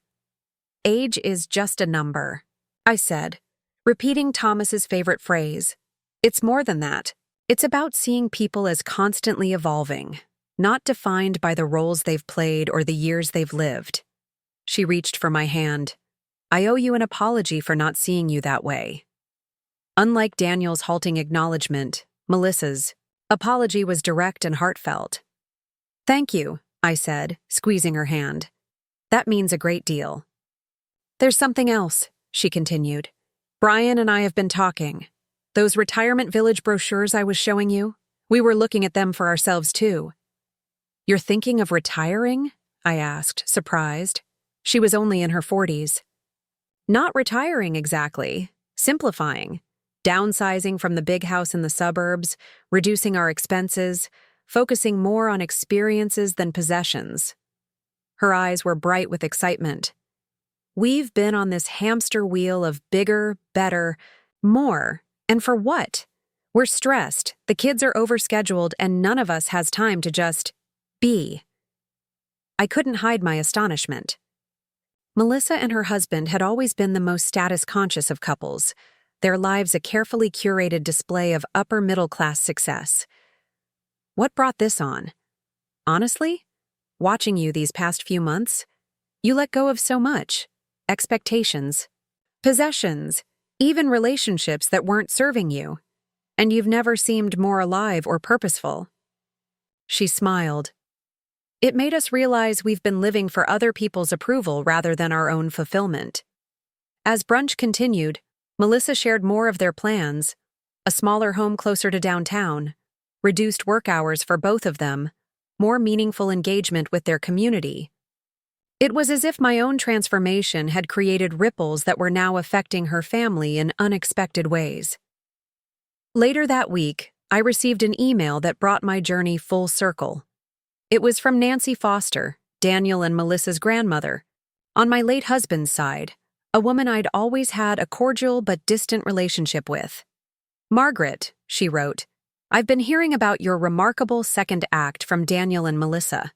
Age is just a number, I said, repeating Thomas's favorite phrase. It's more than that. It's about seeing people as constantly evolving, not defined by the roles they've played or the years they've lived. She reached for my hand. I owe you an apology for not seeing you that way. Unlike Daniel's halting acknowledgement, Melissa's apology was direct and heartfelt. Thank you, I said, squeezing her hand. That means a great deal. There's something else, she continued. Brian and I have been talking. Those retirement village brochures I was showing you, we were looking at them for ourselves too. You're thinking of retiring? I asked, surprised. She was only in her 40s. Not retiring exactly, simplifying, downsizing from the big house in the suburbs, reducing our expenses, focusing more on experiences than possessions. Her eyes were bright with excitement. We've been on this hamster wheel of bigger, better, more, and for what? We're stressed, the kids are overscheduled, and none of us has time to just be. I couldn't hide my astonishment. Melissa and her husband had always been the most status-conscious of couples, their lives a carefully curated display of upper-middle-class success. What brought this on? Honestly, watching you these past few months, you let go of so much. Expectations, possessions, even relationships that weren't serving you, and you've never seemed more alive or purposeful. She smiled. It made us realize we've been living for other people's approval rather than our own fulfillment. As brunch continued, Melissa shared more of their plans, a smaller home closer to downtown, reduced work hours for both of them, more meaningful engagement with their community. It was as if my own transformation had created ripples that were now affecting her family in unexpected ways. Later that week, I received an email that brought my journey full circle. It was from Nancy Foster, Daniel and Melissa's grandmother, on my late husband's side, a woman I'd always had a cordial but distant relationship with. "Margaret," she wrote, "I've been hearing about your remarkable second act from Daniel and Melissa.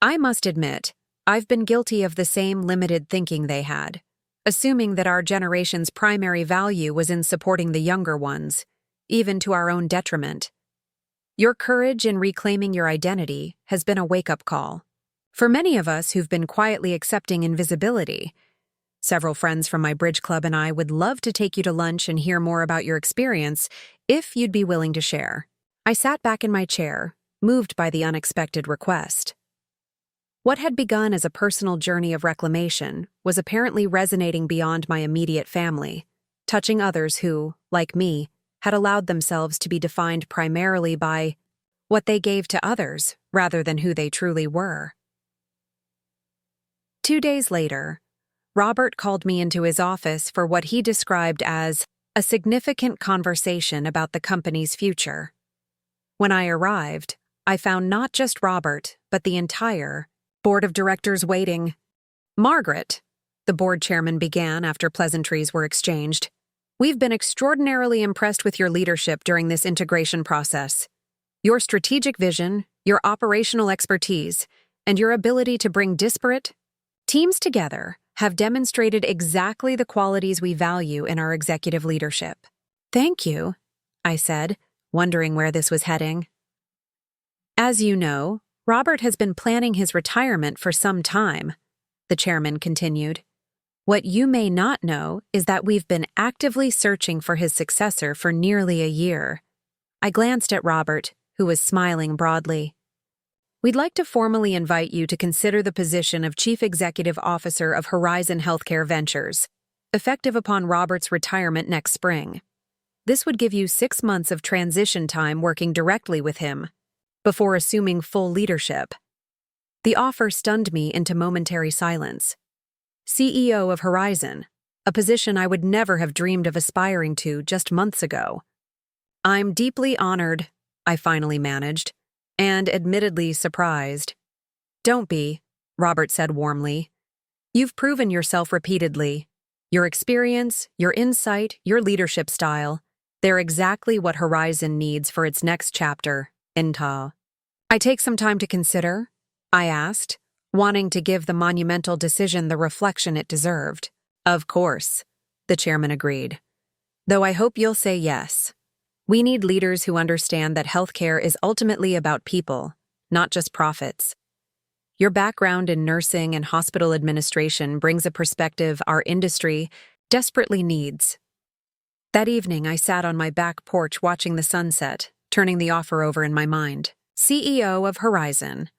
I must admit, I've been guilty of the same limited thinking they had, assuming that our generation's primary value was in supporting the younger ones, even to our own detriment. Your courage in reclaiming your identity has been a wake-up call. For many of us who've been quietly accepting invisibility, several friends from my bridge club and I would love to take you to lunch and hear more about your experience if you'd be willing to share." I sat back in my chair, moved by the unexpected request. What had begun as a personal journey of reclamation was apparently resonating beyond my immediate family, touching others who, like me, had allowed themselves to be defined primarily by what they gave to others rather than who they truly were. 2 days later, Robert called me into his office for what he described as a significant conversation about the company's future. When I arrived, I found not just Robert, but the entire board of directors waiting. "Margaret," the board chairman began after pleasantries were exchanged, "we've been extraordinarily impressed with your leadership during this integration process. Your strategic vision, your operational expertise, and your ability to bring disparate teams together have demonstrated exactly the qualities we value in our executive leadership." "Thank you," I said, wondering where this was heading. "As you know, Robert has been planning his retirement for some time," the chairman continued. "What you may not know is that we've been actively searching for his successor for nearly a year." I glanced at Robert, who was smiling broadly. "We'd like to formally invite you to consider the position of Chief Executive Officer of Horizon Healthcare Ventures, effective upon Robert's retirement next spring. This would give you 6 months of transition time working directly with him, before assuming full leadership." The offer stunned me into momentary silence. CEO of Horizon, a position I would never have dreamed of aspiring to just months ago. "I'm deeply honored," I finally managed, and admittedly surprised. "Don't be," Robert said warmly. "You've proven yourself repeatedly. Your experience, your insight, your leadership style, they're exactly what Horizon needs for its next chapter, Inta." "I take some time to consider?" I asked, wanting to give the monumental decision the reflection it deserved. "Of course," the chairman agreed. "Though I hope you'll say yes. We need leaders who understand that healthcare is ultimately about people, not just profits. Your background in nursing and hospital administration brings a perspective our industry desperately needs." That evening, I sat on my back porch watching the sunset, turning the offer over in my mind. CEO of Horizon,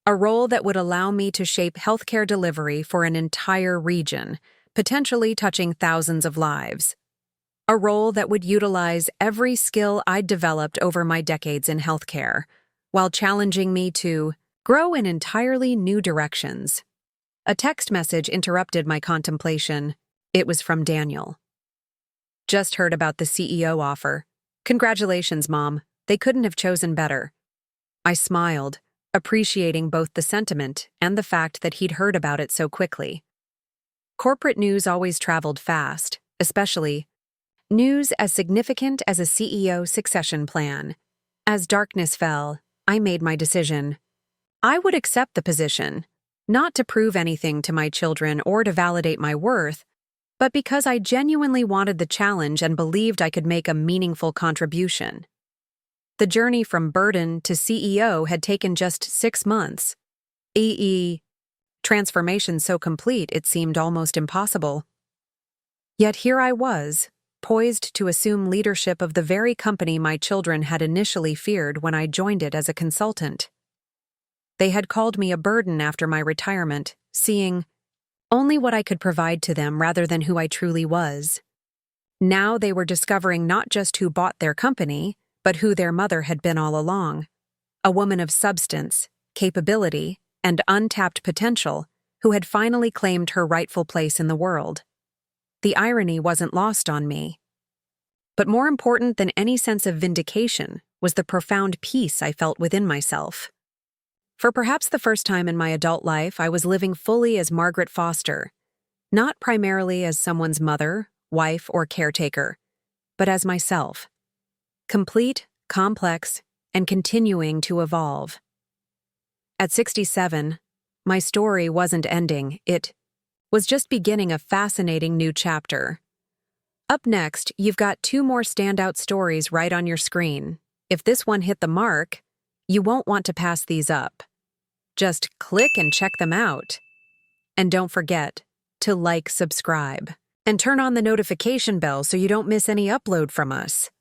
a role that would allow me to shape healthcare delivery for an entire region, potentially touching thousands of lives. A role that would utilize every skill I'd developed over my decades in healthcare, while challenging me to grow in entirely new directions. A text message interrupted my contemplation. It was from Daniel. "Just heard about the CEO offer. Congratulations, Mom. They couldn't have chosen better." I smiled, appreciating both the sentiment and the fact that he'd heard about it so quickly. Corporate news always traveled fast, especially news as significant as a CEO succession plan. As darkness fell, I made my decision. I would accept the position, not to prove anything to my children or to validate my worth, but because I genuinely wanted the challenge and believed I could make a meaningful contribution. The journey from burden to CEO had taken just 6 months. Transformation so complete it seemed almost impossible. Yet here I was, poised to assume leadership of the very company my children had initially feared when I joined it as a consultant. They had called me a burden after my retirement, seeing only what I could provide to them rather than who I truly was. Now they were discovering not just who bought their company, but who their mother had been all along. A woman of substance, capability, and untapped potential who had finally claimed her rightful place in the world. The irony wasn't lost on me. But more important than any sense of vindication was the profound peace I felt within myself. For perhaps the first time in my adult life, I was living fully as Margaret Foster, not primarily as someone's mother, wife, or caretaker, but as myself. Complete, complex, and continuing to evolve. At 67, my story wasn't ending, it was just beginning a fascinating new chapter. Up next, you've got 2 more standout stories right on your screen. If this one hit the mark, you won't want to pass these up. Just click and check them out. And don't forget to like, subscribe, and turn on the notification bell so you don't miss any upload from us.